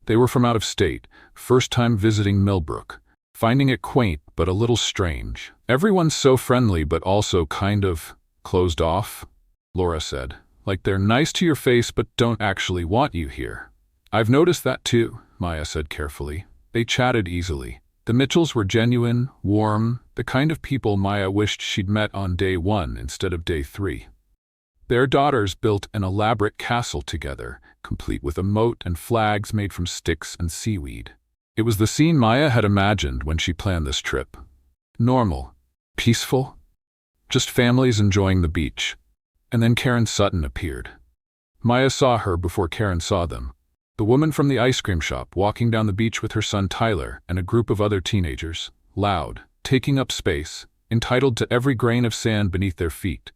They were from out of state, first time visiting Millbrook, finding it quaint but a little strange. "Everyone's so friendly but also kind of closed off," Laura said. "Like they're nice to your face but don't actually want you here." "I've noticed that too," Maya said carefully. They chatted easily. The Mitchells were genuine, warm, the kind of people Maya wished she'd met on day 1 instead of day 3. Their daughters built an elaborate castle together, complete with a moat and flags made from sticks and seaweed. It was the scene Maya had imagined when she planned this trip. Normal, peaceful, just families enjoying the beach. And then Karen Sutton appeared. Maya saw her before Karen saw them. The woman from the ice cream shop walking down the beach with her son Tyler and a group of other teenagers, loud, taking up space, entitled to every grain of sand beneath their feet.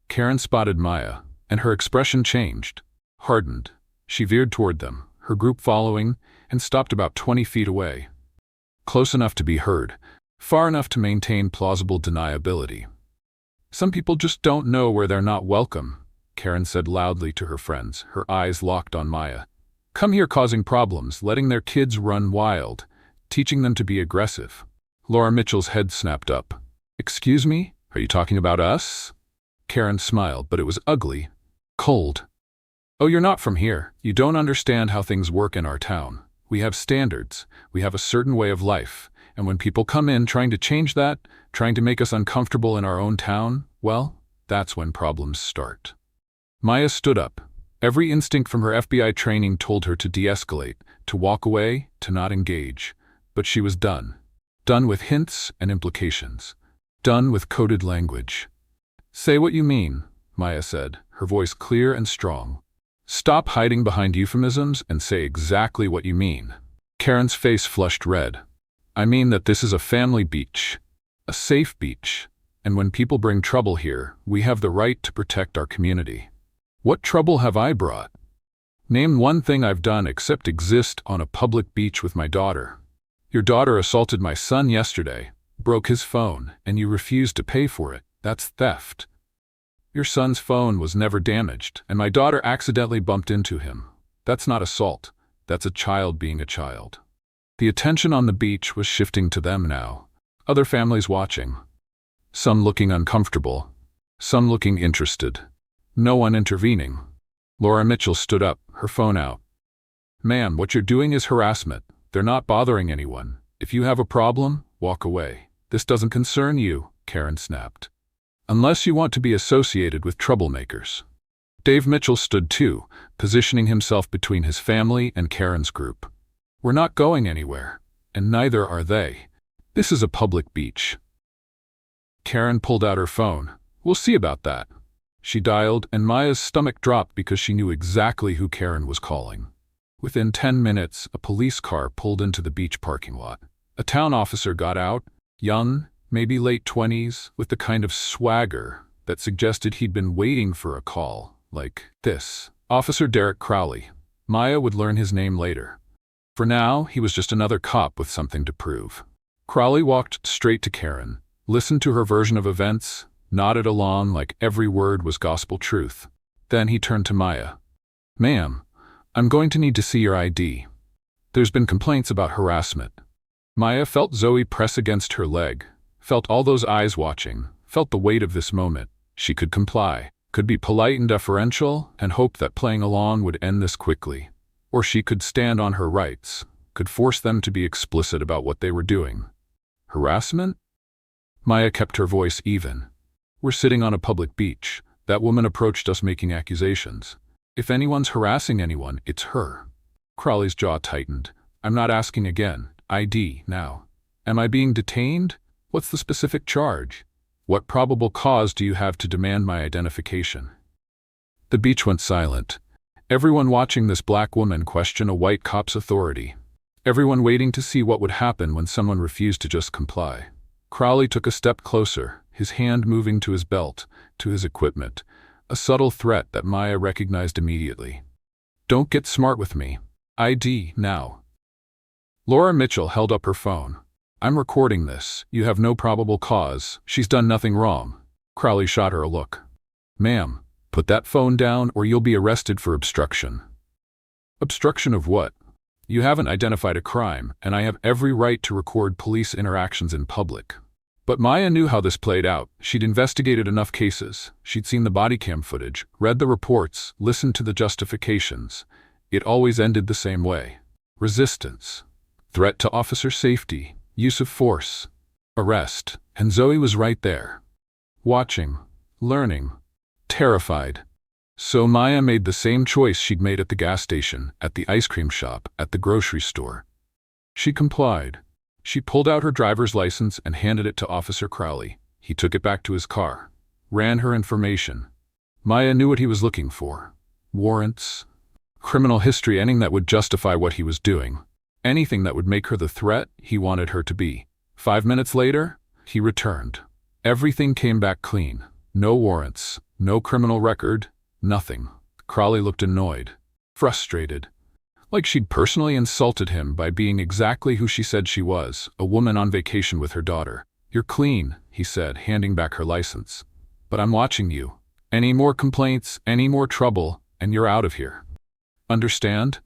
Karen spotted Maya, and her expression changed, hardened. She veered toward them, her group following, and stopped about 20 feet away. Close enough to be heard, far enough to maintain plausible deniability. "Some people just don't know where they're not welcome," Karen said loudly to her friends, her eyes locked on Maya. "Come here causing problems, letting their kids run wild, teaching them to be aggressive." Laura Mitchell's head snapped up. "Excuse me? Are you talking about us?" Karen smiled, but it was ugly, cold. "Oh, you're not from here. You don't understand how things work in our town. We have standards. We have a certain way of life. And when people come in trying to change that, trying to make us uncomfortable in our own town, well, that's when problems start." Maya stood up. Every instinct from her FBI training told her to de-escalate, to walk away, to not engage. But she was done. Done with hints and implications. Done with coded language. "Say what you mean," Maya said, her voice clear and strong. "Stop hiding behind euphemisms and say exactly what you mean." Karen's face flushed red. "I mean that this is a family beach. A safe beach. And when people bring trouble here, we have the right to protect our community." "What trouble have I brought?" "Name one thing I've done except exist on a public beach with my daughter. Your daughter assaulted my son yesterday, broke his phone, and you refused to pay for it. That's theft. Your son's phone was never damaged, and my daughter accidentally bumped into him. That's not assault. That's a child being a child." The attention on the beach was shifting to them now. Other families watching. Some looking uncomfortable. Some looking interested. No one intervening. Laura Mitchell stood up, her phone out. "Ma'am, what you're doing is harassment. They're not bothering anyone. If you have a problem, walk away. This doesn't concern you," Karen snapped. "Unless you want to be associated with troublemakers." Dave Mitchell stood too, positioning himself between his family and Karen's group. "We're not going anywhere, and neither are they. This is a public beach." Karen pulled out her phone. "We'll see about that." She dialed, and Maya's stomach dropped because she knew exactly who Karen was calling. Within 10 minutes, a police car pulled into the beach parking lot. A town officer got out, young, maybe late 20s, with the kind of swagger that suggested he'd been waiting for a call, like this. Officer Derek Crowley. Maya would learn his name later. For now, he was just another cop with something to prove. Crowley walked straight to Karen, listened to her version of events, nodded along like every word was gospel truth. Then he turned to Maya. "Ma'am, I'm going to need to see your ID. There's been complaints about harassment." Maya felt Zoe press against her leg, felt all those eyes watching, felt the weight of this moment. She could comply, could be polite and deferential, and hope that playing along would end this quickly. Or she could stand on her rights, could force them to be explicit about what they were doing. Harassment? Maya kept her voice even. "We're sitting on a public beach. That woman approached us making accusations. If anyone's harassing anyone, it's her." Crowley's jaw tightened. "I'm not asking again. ID, now. Am I being detained? What's the specific charge? What probable cause do you have to demand my identification?" The beach went silent. Everyone watching this black woman question a white cop's authority. Everyone waiting to see what would happen when someone refused to just comply. Crowley took a step closer, his hand moving to his belt, to his equipment. A subtle threat that Maya recognized immediately. "Don't get smart with me. ID, now." Laura Mitchell held up her phone. "I'm recording this. You have no probable cause. She's done nothing wrong." Crowley shot her a look. "Ma'am, put that phone down or you'll be arrested for obstruction." "Obstruction of what?" "You haven't identified a crime, and I have every right to record police interactions in public." But Maya knew how this played out. She'd investigated enough cases. She'd seen the body cam footage, read the reports, listened to the justifications. It always ended the same way. Resistance. Threat to officer safety. Use of force. Arrest. And Zoe was right there. Watching. Learning. Terrified. So Maya made the same choice she'd made at the gas station, at the ice cream shop, at the grocery store. She complied. She pulled out her driver's license and handed it to Officer Crowley. He took it back to his car. Ran her information. Maya knew what he was looking for. Warrants. Criminal history, anything that would justify what he was doing. Anything that would make her the threat he wanted her to be. 5 minutes later, he returned. Everything came back clean. No warrants. No criminal record. Nothing. Crowley looked annoyed. Frustrated. Like she'd personally insulted him by being exactly who she said she was, a woman on vacation with her daughter. "You're clean," he said, handing back her license. "But I'm watching you. Any more complaints, any more trouble, and you're out of here. Understand?"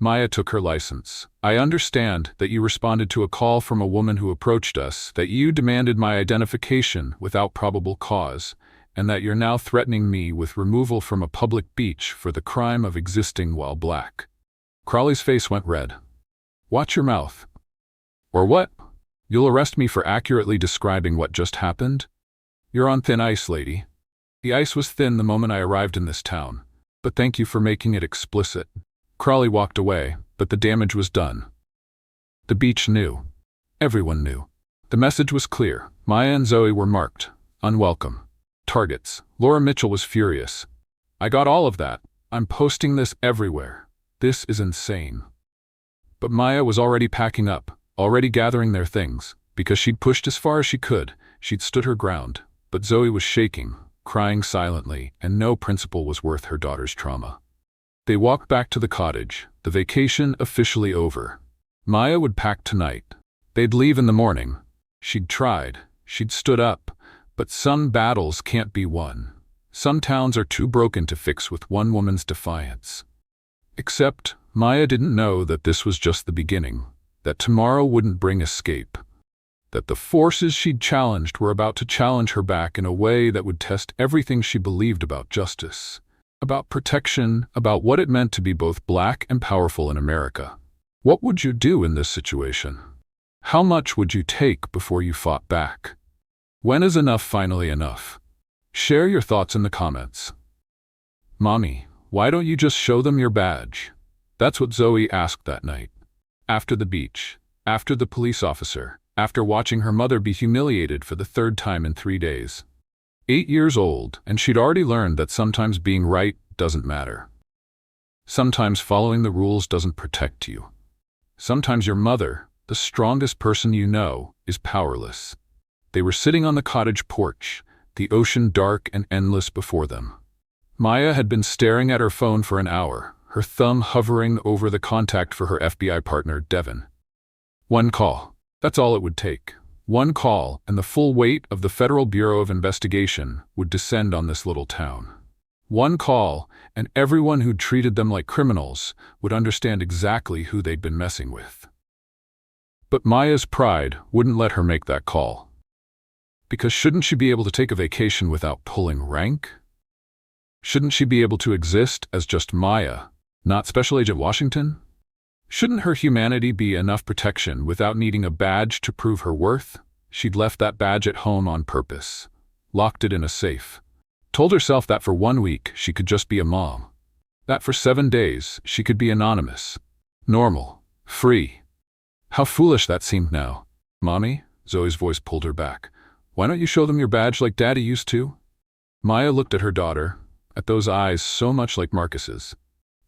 Maya took her license. "I understand that you responded to a call from a woman who approached us, that you demanded my identification without probable cause, and that you're now threatening me with removal from a public beach for the crime of existing while black." Crowley's face went red. "Watch your mouth." "Or what? You'll arrest me for accurately describing what just happened?" "You're on thin ice, lady." "The ice was thin the moment I arrived in this town. But thank you for making it explicit." Crowley walked away, but the damage was done. The beach knew. Everyone knew. The message was clear. Maya and Zoe were marked. Unwelcome. Targets. Laura Mitchell was furious. "I got all of that. I'm posting this everywhere. This is insane." But Maya was already packing up, already gathering their things. Because she'd pushed as far as she could, she'd stood her ground. But Zoe was shaking, crying silently, and no principal was worth her daughter's trauma. They walked back to the cottage, the vacation officially over. Maya would pack tonight. They'd leave in the morning. She'd tried, she'd stood up, but some battles can't be won. Some towns are too broken to fix with one woman's defiance. Except, Maya didn't know that this was just the beginning, that tomorrow wouldn't bring escape, that the forces she'd challenged were about to challenge her back in a way that would test everything she believed about justice, about protection, about what it meant to be both black and powerful in America. What would you do in this situation? How much would you take before you fought back? When is enough finally enough? Share your thoughts in the comments. Mommy, why don't you just show them your badge? That's what Zoe asked that night. After the beach, after the police officer, after watching her mother be humiliated for the third time in 3 days. 8 years old, and she'd already learned that sometimes being right doesn't matter. Sometimes following the rules doesn't protect you. Sometimes your mother, the strongest person you know, is powerless. They were sitting on the cottage porch, the ocean dark and endless before them. Maya had been staring at her phone for an hour, her thumb hovering over the contact for her FBI partner, Devin. One call. That's all it would take. One call, and the full weight of the Federal Bureau of Investigation would descend on this little town. One call, and everyone who'd treated them like criminals would understand exactly who they'd been messing with. But Maya's pride wouldn't let her make that call. Because shouldn't she be able to take a vacation without pulling rank? Shouldn't she be able to exist as just Maya, not Special Agent Washington? Shouldn't her humanity be enough protection without needing a badge to prove her worth? She'd left that badge at home on purpose, locked it in a safe, told herself that for 1 week she could just be a mom, that for 7 days she could be anonymous, normal, free. How foolish that seemed now. Mommy, Zoe's voice pulled her back. Why don't you show them your badge like Daddy used to? Maya looked at her daughter, at those eyes so much like Marcus's,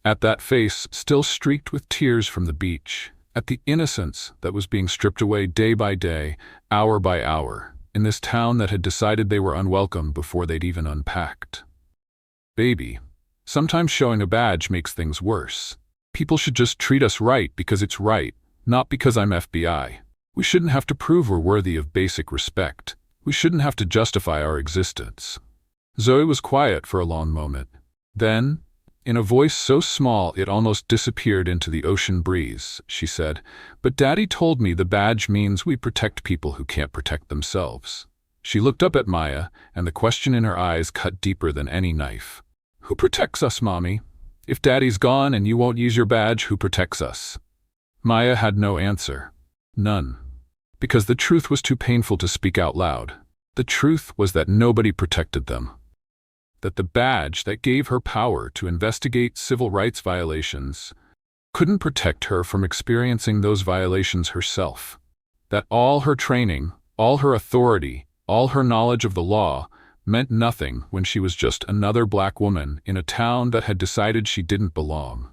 at that face still streaked with tears from the beach, at the innocence that was being stripped away day by day, hour by hour, in this town that had decided they were unwelcome before they'd even unpacked. Baby, sometimes showing a badge makes things worse. People should just treat us right because it's right, not because I'm FBI. We shouldn't have to prove we're worthy of basic respect. We shouldn't have to justify our existence. Zoe was quiet for a long moment. Then, in a voice so small it almost disappeared into the ocean breeze, she said, "But Daddy told me the badge means we protect people who can't protect themselves." She looked up at Maya, and the question in her eyes cut deeper than any knife. "Who protects us, Mommy? If Daddy's gone and you won't use your badge, who protects us?" Maya had no answer. None. Because the truth was too painful to speak out loud. The truth was that nobody protected them. That the badge that gave her power to investigate civil rights violations couldn't protect her from experiencing those violations herself. That all her training, all her authority, all her knowledge of the law meant nothing when she was just another black woman in a town that had decided she didn't belong.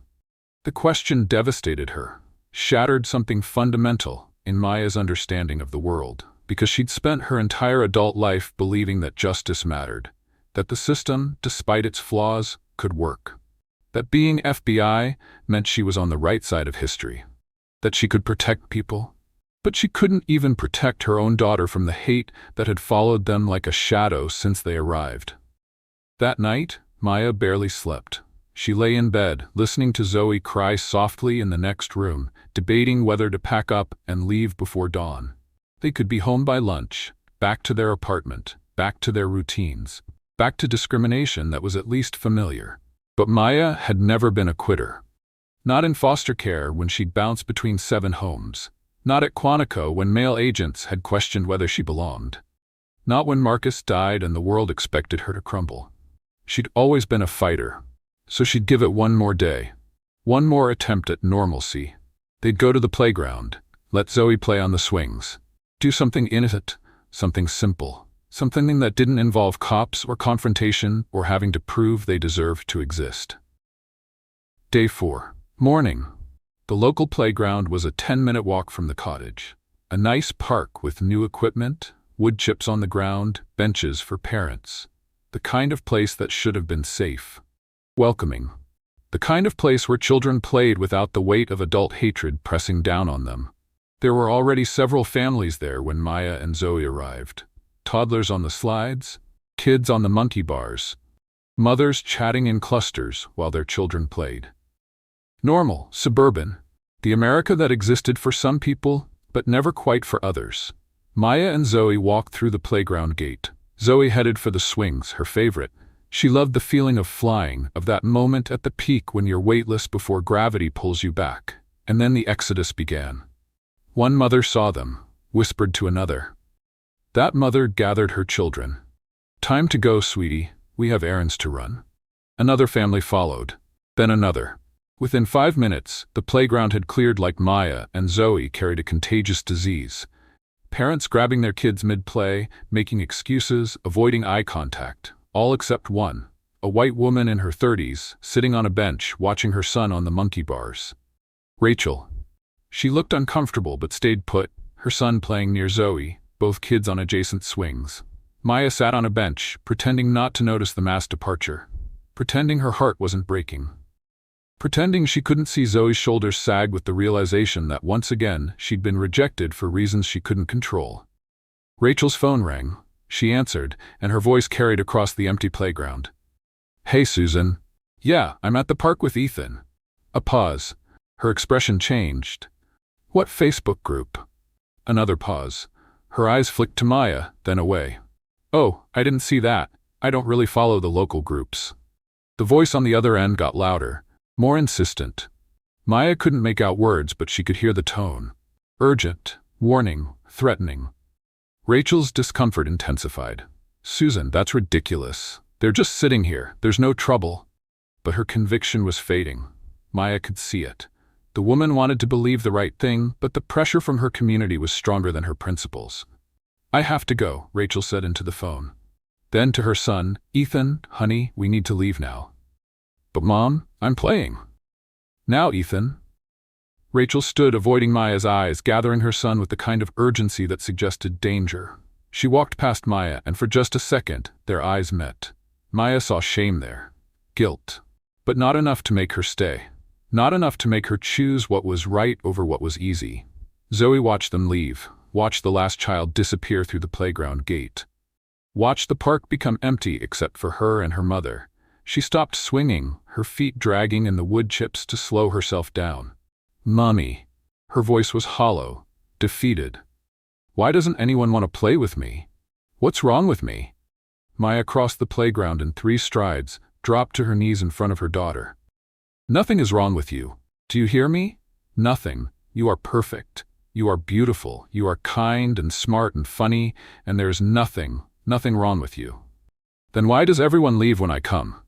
The question devastated her, shattered something fundamental in Maya's understanding of the world, because she'd spent her entire adult life believing that justice mattered, that the system, despite its flaws, could work, that being FBI meant she was on the right side of history, that she could protect people, but she couldn't even protect her own daughter from the hate that had followed them like a shadow since they arrived. That night, Maya barely slept. She lay in bed, listening to Zoe cry softly in the next room, debating whether to pack up and leave before dawn. They could be home by lunch, back to their apartment, back to their routines, back to discrimination that was at least familiar. But Maya had never been a quitter. Not in foster care when she'd bounced between 7 homes. Not at Quantico when male agents had questioned whether she belonged. Not when Marcus died and the world expected her to crumble. She'd always been a fighter, so she'd give it one more day. One more attempt at normalcy. They'd go to the playground, let Zoe play on the swings. Do something innocent, something simple. Something that didn't involve cops or confrontation or having to prove they deserved to exist. Day 4. Morning. The local playground was a 10-minute walk from the cottage. A nice park with new equipment, wood chips on the ground, benches for parents. The kind of place that should have been safe. Welcoming. The kind of place where children played without the weight of adult hatred pressing down on them. There were already several families there when Maya and Zoe arrived. Toddlers on the slides, kids on the monkey bars, mothers chatting in clusters while their children played. Normal, suburban, The America that existed for some people, but never quite for others. Maya and Zoe walked through the playground gate. Zoe headed for the swings, her favorite. She loved the feeling of flying, of that moment at the peak when you're weightless before gravity pulls you back. And then the exodus began. One mother saw them, whispered to another. That mother gathered her children. Time to go, sweetie, we have errands to run. Another family followed, then another. Within 5 minutes, the playground had cleared like Maya and Zoe carried a contagious disease. Parents grabbing their kids mid-play, making excuses, avoiding eye contact, all except one, a white woman in her 30s, sitting on a bench watching her son on the monkey bars. Rachel. She looked uncomfortable but stayed put, her son playing near Zoe, both kids on adjacent swings. Maya sat on a bench, pretending not to notice the mass departure. Pretending her heart wasn't breaking. Pretending she couldn't see Zoe's shoulders sag with the realization that once again she'd been rejected for reasons she couldn't control. Rachel's phone rang. She answered, and her voice carried across the empty playground. "Hey, Susan." "Yeah, I'm at the park with Ethan." A pause. Her expression changed. "What Facebook group?" Another pause. Her eyes flicked to Maya, then away. "Oh, I didn't see that. I don't really follow the local groups." The voice on the other end got louder, more insistent. Maya couldn't make out words, but she could hear the tone. Urgent, warning, threatening. Rachel's discomfort intensified. "Susan, that's ridiculous. They're just sitting here. There's no trouble." But her conviction was fading. Maya could see it. The woman wanted to believe the right thing, but the pressure from her community was stronger than her principles. "I have to go," Rachel said into the phone. Then to her son, "Ethan, honey, we need to leave now." "But Mom, I'm playing." "Now, Ethan." Rachel stood, avoiding Maya's eyes, gathering her son with the kind of urgency that suggested danger. She walked past Maya, and for just a second, their eyes met. Maya saw shame there. Guilt. But not enough to make her stay. Not enough to make her choose what was right over what was easy. Zoe watched them leave, watched the last child disappear through the playground gate. Watched the park become empty except for her and her mother. She stopped swinging, her feet dragging in the wood chips to slow herself down. "Mommy." Her voice was hollow, defeated. "Why doesn't anyone want to play with me? What's wrong with me?" Maya crossed the playground in 3 strides, dropped to her knees in front of her daughter. "Nothing is wrong with you. Do you hear me? Nothing. You are perfect. You are beautiful. You are kind and smart and funny, and there's nothing wrong with you." "Then why does everyone leave when I come?"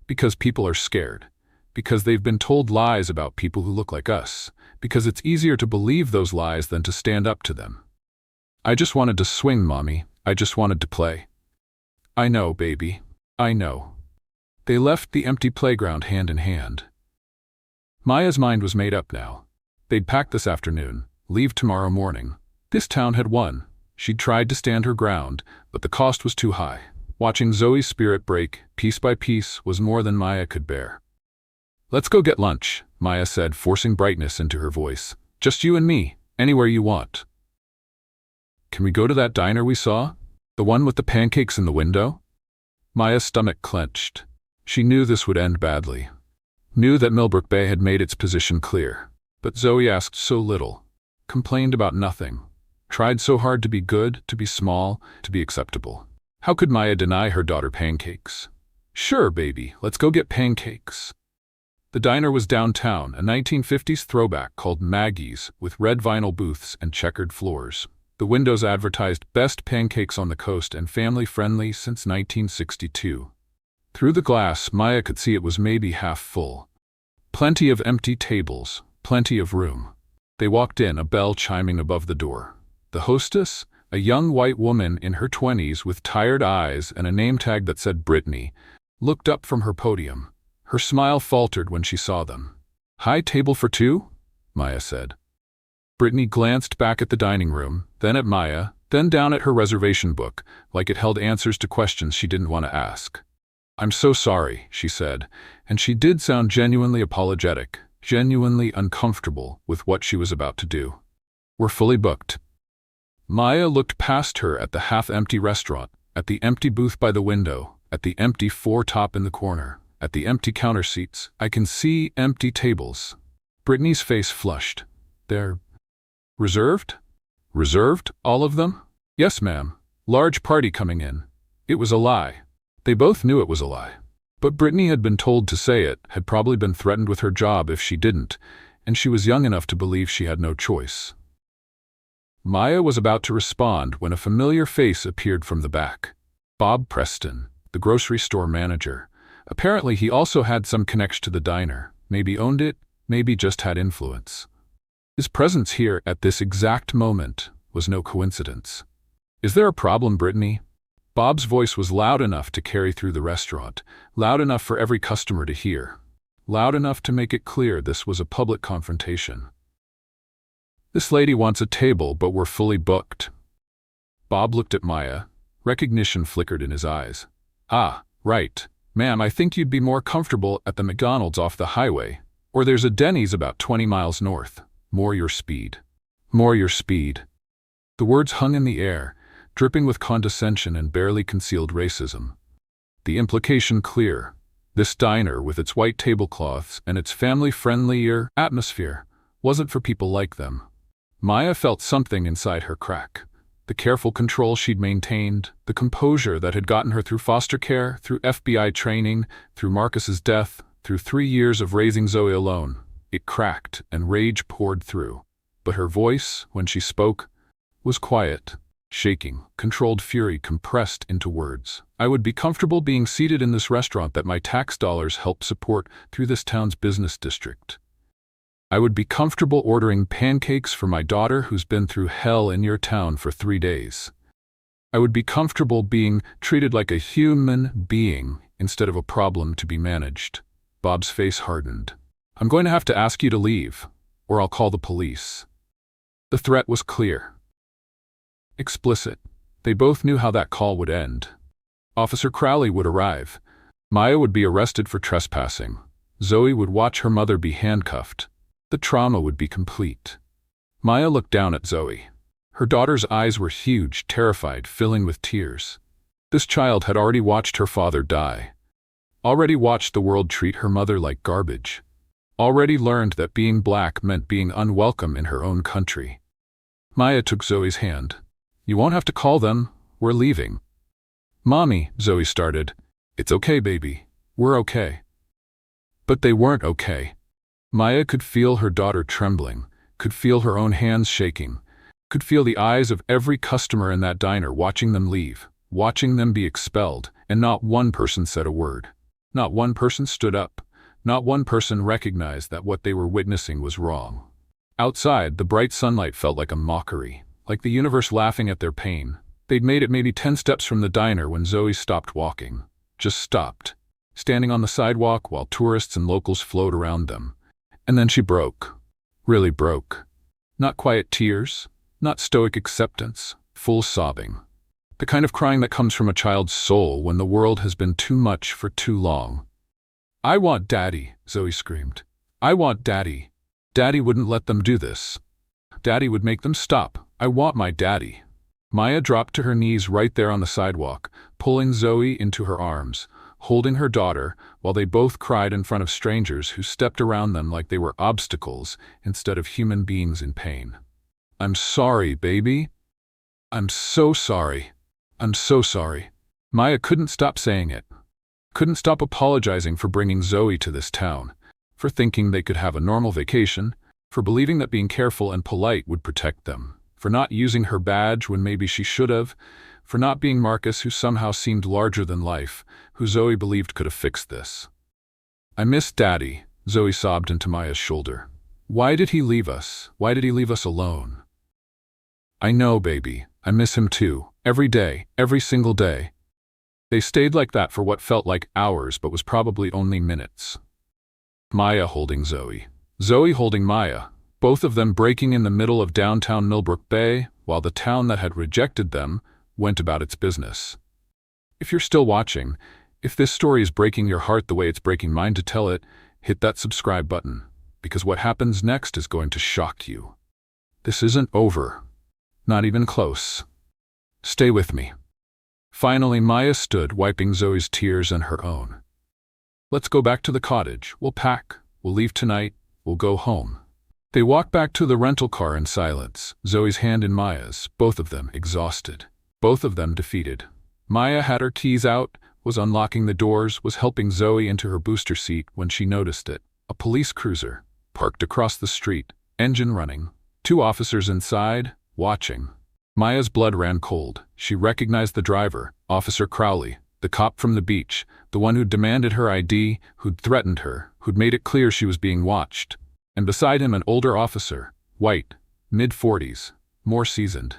"Because people are scared. Because they've been told lies about people who look like us. Because it's easier to believe those lies than to stand up to them." "I just wanted to swing, Mommy. I just wanted to play." "I know, baby. I know." They left the empty playground hand in hand. Maya's mind was made up now. They'd pack this afternoon, leave tomorrow morning. This town had won. She'd tried to stand her ground, but the cost was too high. Watching Zoe's spirit break, piece by piece, was more than Maya could bear. "Let's go get lunch," Maya said, forcing brightness into her voice. "Just you and me, anywhere you want." "Can we go to that diner we saw? The one with the pancakes in the window?" Maya's stomach clenched. She knew this would end badly. Knew that Millbrook Bay had made its position clear. But Zoe asked so little, complained about nothing, tried so hard to be good, to be small, to be acceptable. How could Maya deny her daughter pancakes? "Sure, baby, let's go get pancakes." The diner was downtown, a 1950s throwback called Maggie's, with red vinyl booths and checkered floors. The windows advertised best pancakes on the coast and family-friendly since 1962. Through the glass, Maya could see it was maybe half full. Plenty of empty tables, plenty of room. They walked in, a bell chiming above the door. The hostess, a young white woman in her 20s with tired eyes and a name tag that said Brittany, looked up from her podium. Her smile faltered when she saw them. "High table for 2? Maya said. Brittany glanced back at the dining room, then at Maya, then down at her reservation book, like it held answers to questions she didn't want to ask. "I'm so sorry," she said, and she did sound genuinely apologetic, genuinely uncomfortable with what she was about to do. "We're fully booked." Maya looked past her at the half-empty restaurant, at the empty booth by the window, at the empty 4-top in the corner, at the empty counter seats. "I can see empty tables." Brittany's face flushed. They're reserved? Reserved, all of them? Yes, ma'am. Large party coming in. It was a lie. They both knew it was a lie. But Brittany had been told to say it, had probably been threatened with her job if she didn't, and she was young enough to believe she had no choice. Maya was about to respond when a familiar face appeared from the back. Bob Preston, the grocery store manager. Apparently he also had some connection to the diner. Maybe owned it, maybe just had influence. His presence here at this exact moment was no coincidence. Is there a problem, Brittany? Bob's voice was loud enough to carry through the restaurant, loud enough for every customer to hear, loud enough to make it clear this was a public confrontation. This lady wants a table, but we're fully booked. Bob looked at Maya. Recognition flickered in his eyes. Ah, right. Ma'am, I think you'd be more comfortable at the McDonald's off the highway, or there's a Denny's about 20 miles north. More your speed. More your speed. The words hung in the air, dripping with condescension and barely concealed racism. The implication clear. This diner, with its white tablecloths and its family-friendlier atmosphere, wasn't for people like them. Maya felt something inside her crack. The careful control she'd maintained, the composure that had gotten her through foster care, through FBI training, through Marcus's death, through 3 years of raising Zoe alone. It cracked and rage poured through. But her voice, when she spoke, was quiet, shaking, controlled fury compressed into words. I would be comfortable being seated in this restaurant that my tax dollars help support through this town's business district. I would be comfortable ordering pancakes for my daughter who's been through hell in your town for 3 days. I would be comfortable being treated like a human being instead of a problem to be managed. Bob's face hardened. I'm going to have to ask you to leave, or I'll call the police. The threat was clear. Explicit. They both knew how that call would end. Officer Crowley would arrive. Maya would be arrested for trespassing. Zoe would watch her mother be handcuffed. The trauma would be complete. Maya looked down at Zoe. Her daughter's eyes were huge, terrified, filling with tears. This child had already watched her father die. Already watched the world treat her mother like garbage. Already learned that being black meant being unwelcome in her own country. Maya took Zoe's hand. You won't have to call them. We're leaving. Mommy, Zoe started. It's okay, baby. We're okay. But they weren't okay. Maya could feel her daughter trembling, could feel her own hands shaking, could feel the eyes of every customer in that diner watching them leave, watching them be expelled, and not one person said a word. Not one person stood up. Not one person recognized that what they were witnessing was wrong. Outside, the bright sunlight felt like a mockery, like the universe laughing at their pain. They'd made it maybe 10 steps from the diner when Zoe stopped walking. Just stopped, standing on the sidewalk while tourists and locals flowed around them. And then she broke. Really broke. Not quiet tears, not stoic acceptance, full sobbing. The kind of crying that comes from a child's soul when the world has been too much for too long. I want Daddy, Zoe screamed. I want Daddy. Daddy wouldn't let them do this. Daddy would make them stop. I want my daddy. Maya dropped to her knees right there on the sidewalk, pulling Zoe into her arms, holding her daughter, while they both cried in front of strangers who stepped around them like they were obstacles instead of human beings in pain. I'm sorry, baby. I'm so sorry. I'm so sorry. Maya couldn't stop saying it. Couldn't stop apologizing for bringing Zoe to this town, for thinking they could have a normal vacation, for believing that being careful and polite would protect them, for not using her badge when maybe she should have, for not being Marcus, who somehow seemed larger than life, who Zoe believed could have fixed this. I miss Daddy, Zoe sobbed into Maya's shoulder. Why did he leave us? Why did he leave us alone? I know, baby. I miss him too. Every day, every single day. They stayed like that for what felt like hours but was probably only minutes. Maya holding Zoe. Zoe holding Maya, both of them breaking in the middle of downtown Millbrook Bay, while the town that had rejected them went about its business. If you're still watching, if this story is breaking your heart the way it's breaking mine to tell it, hit that subscribe button, because what happens next is going to shock you. This isn't over. Not even close. Stay with me. Finally, Maya stood, wiping Zoe's tears and her own. Let's go back to the cottage. We'll pack. We'll leave tonight. We'll go home." They walked back to the rental car in silence, Zoe's hand in Maya's, both of them exhausted, both of them defeated. Maya had her keys out, was unlocking the doors, was helping Zoe into her booster seat when she noticed it. A police cruiser, parked across the street, engine running, 2 officers inside, watching. Maya's blood ran cold. She recognized the driver, Officer Crowley, the cop from the beach, the one who'd demanded her ID, who'd threatened her, who'd made it clear she was being watched. And beside him an older officer, white, mid-40s, more seasoned.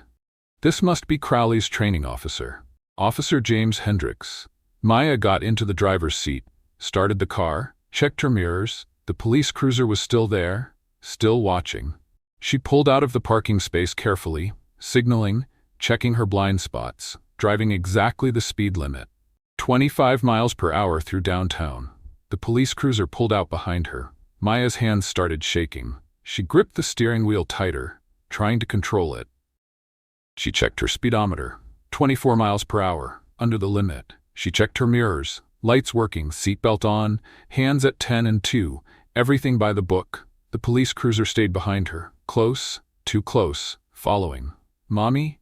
This must be Crowley's training officer, Officer James Hendricks. Maya got into the driver's seat, started the car, checked her mirrors. The police cruiser was still there, still watching. She pulled out of the parking space carefully, signaling, checking her blind spots, driving exactly the speed limit. 25 miles per hour through downtown. The police cruiser pulled out behind her. Maya's hands started shaking. She gripped the steering wheel tighter, trying to control it. She checked her speedometer. 24 miles per hour, under the limit. She checked her mirrors, lights working, seatbelt on, hands at 10 and 2, everything by the book. The police cruiser stayed behind her, close, too close, following. "Mommy?"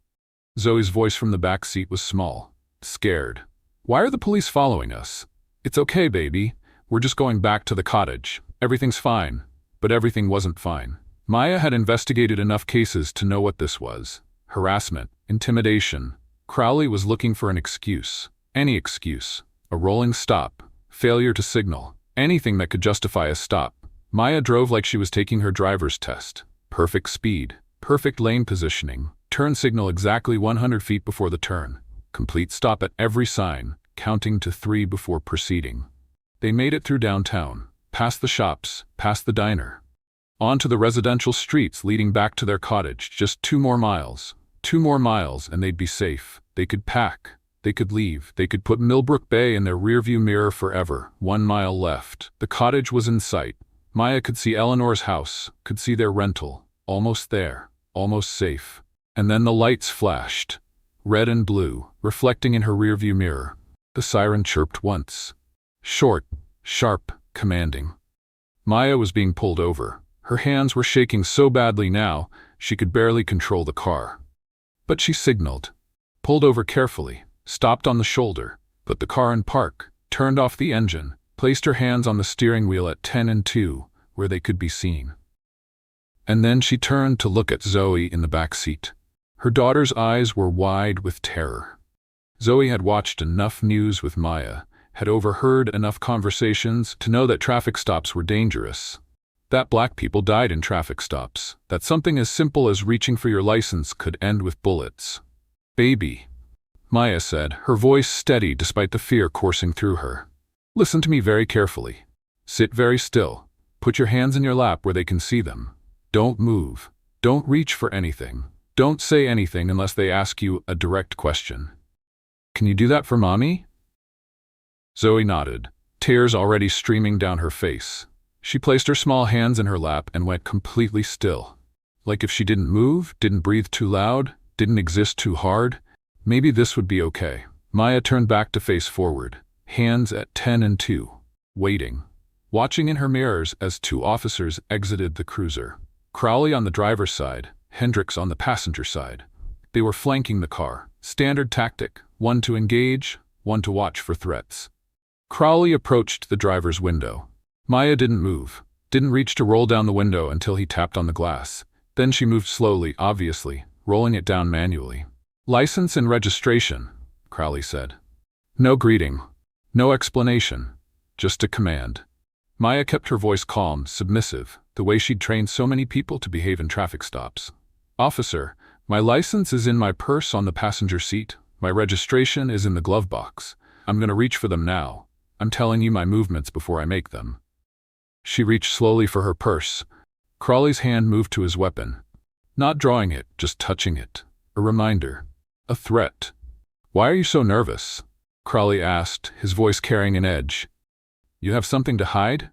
Zoe's voice from the back seat was small, scared. "Why are the police following us?" "It's okay, baby. We're just going back to the cottage. Everything's fine." But everything wasn't fine. Maya had investigated enough cases to know what this was. Harassment, intimidation. Crowley was looking for an excuse. Any excuse. A rolling stop. Failure to signal. Anything that could justify a stop. Maya drove like she was taking her driver's test. Perfect speed. Perfect lane positioning. Turn signal exactly 100 feet before the turn. Complete stop at every sign, counting to 3 before proceeding. They made it through downtown, past the shops, past the diner. Onto the residential streets leading back to their cottage, just 2 more miles. 2 more miles and they'd be safe. They could pack. They could leave. They could put Millbrook Bay in their rearview mirror forever. 1 mile left. The cottage was in sight. Maya could see Eleanor's house, could see their rental. Almost there. Almost safe. And then the lights flashed. Red and blue, reflecting in her rearview mirror. The siren chirped once. Short, sharp, commanding. Maya was being pulled over. Her hands were shaking so badly now, she could barely control the car. But she signaled. Pulled over carefully. Stopped on the shoulder, put the car in park, turned off the engine, placed her hands on the steering wheel at 10 and 2, where they could be seen. And then she turned to look at Zoe in the back seat. Her daughter's eyes were wide with terror. Zoe had watched enough news with Maya, had overheard enough conversations to know that traffic stops were dangerous. That black people died in traffic stops, that something as simple as reaching for your license could end with bullets. "Baby," Maya said, her voice steady despite the fear coursing through her. "Listen to me very carefully. Sit very still. Put your hands in your lap where they can see them. Don't move. Don't reach for anything. Don't say anything unless they ask you a direct question. Can you do that for Mommy?" Zoe nodded, tears already streaming down her face. She placed her small hands in her lap and went completely still. Like if she didn't move, didn't breathe too loud, didn't exist too hard, maybe this would be okay. Maya turned back to face forward, hands at 10 and 2, waiting, watching in her mirrors as 2 officers exited the cruiser. Crowley on the driver's side, Hendricks on the passenger side. They were flanking the car, standard tactic, one to engage, one to watch for threats. Crowley approached the driver's window. Maya didn't move, didn't reach to roll down the window until he tapped on the glass. Then she moved slowly, obviously, rolling it down manually. "License and registration," Crowley said. No greeting, no explanation, just a command. Maya kept her voice calm, submissive, the way she'd trained so many people to behave in traffic stops. "Officer, my license is in my purse on the passenger seat. My registration is in the glove box. I'm going to reach for them now. I'm telling you my movements before I make them." She reached slowly for her purse. Crowley's hand moved to his weapon. Not drawing it, just touching it. A reminder. A threat. "Why are you so nervous?" Crowley asked, his voice carrying an edge. "You have something to hide?"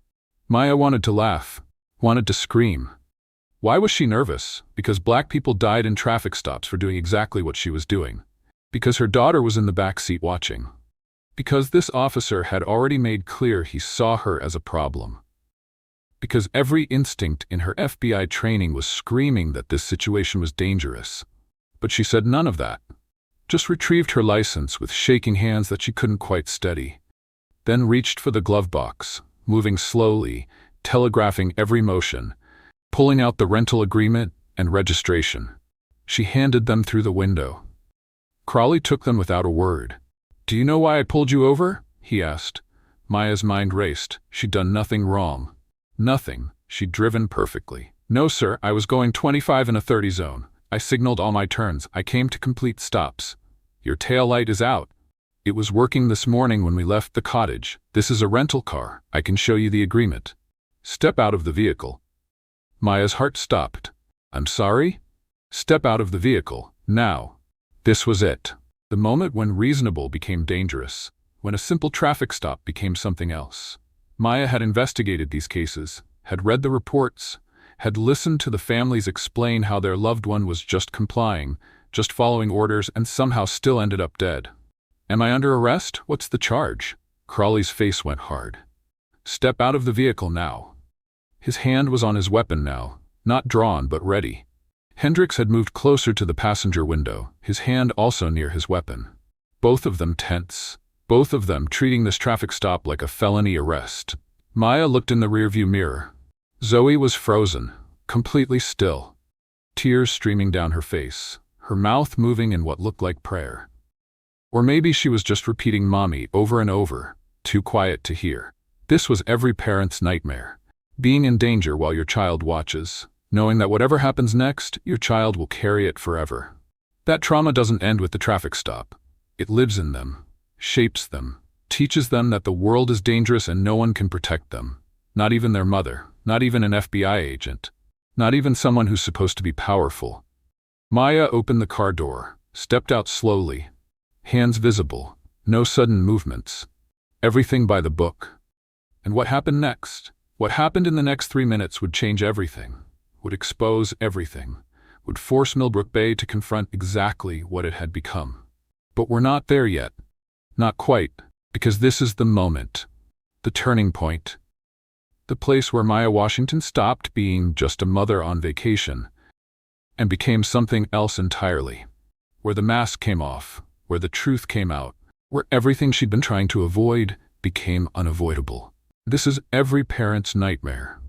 Maya wanted to laugh, wanted to scream. Why was she nervous? Because black people died in traffic stops for doing exactly what she was doing. Because her daughter was in the back seat watching. Because this officer had already made clear he saw her as a problem. because every instinct in her FBI training was screaming that this situation was dangerous. But she said none of that. Just retrieved her license with shaking hands that she couldn't quite steady. Then reached for the glove box, moving slowly, telegraphing every motion, pulling out the rental agreement and registration. She handed them through the window. Crawley took them without a word. "Do you know why I pulled you over?" he asked. Maya's mind raced. She'd done nothing wrong. Nothing. She'd driven perfectly. "No, sir, I was going 25 in a 30 zone. I signaled all my turns. I came to complete stops. Your tail light is out. It was working this morning when we left the cottage. This is a rental car. I can show you the agreement. Step out of the vehicle." Maya's heart stopped. "I'm sorry?" "Step out of the vehicle, now." This was it. The moment when reasonable became dangerous, when a simple traffic stop became something else. Maya had investigated these cases, had read the reports, had listened to the families explain how their loved one was just complying, just following orders, and somehow still ended up dead. "Am I under arrest? What's the charge?" Crawley's face went hard. "Step out of the vehicle now." His hand was on his weapon now, not drawn but ready. Hendricks had moved closer to the passenger window, his hand also near his weapon. Both of them tense, both of them treating this traffic stop like a felony arrest. Maya looked in the rearview mirror. Zoe was frozen, completely still, tears streaming down her face, her mouth moving in what looked like prayer. Or maybe she was just repeating "mommy" over and over, too quiet to hear. This was every parent's nightmare. Being in danger while your child watches, knowing that whatever happens next, your child will carry it forever. That trauma doesn't end with the traffic stop. It lives in them, shapes them, teaches them that the world is dangerous and no one can protect them. Not even their mother, not even an FBI agent, not even someone who's supposed to be powerful. Maya opened the car door, stepped out slowly, hands visible, no sudden movements. Everything by the book. And what happened next? What happened in the next 3 minutes would change everything, would expose everything, would force Millbrook Bay to confront exactly what it had become. But we're not there yet. Not quite, because this is the moment, the turning point. The place where Maya Washington stopped being just a mother on vacation and became something else entirely. Where the mask came off, where the truth came out, where everything she'd been trying to avoid became unavoidable. This is every parent's nightmare.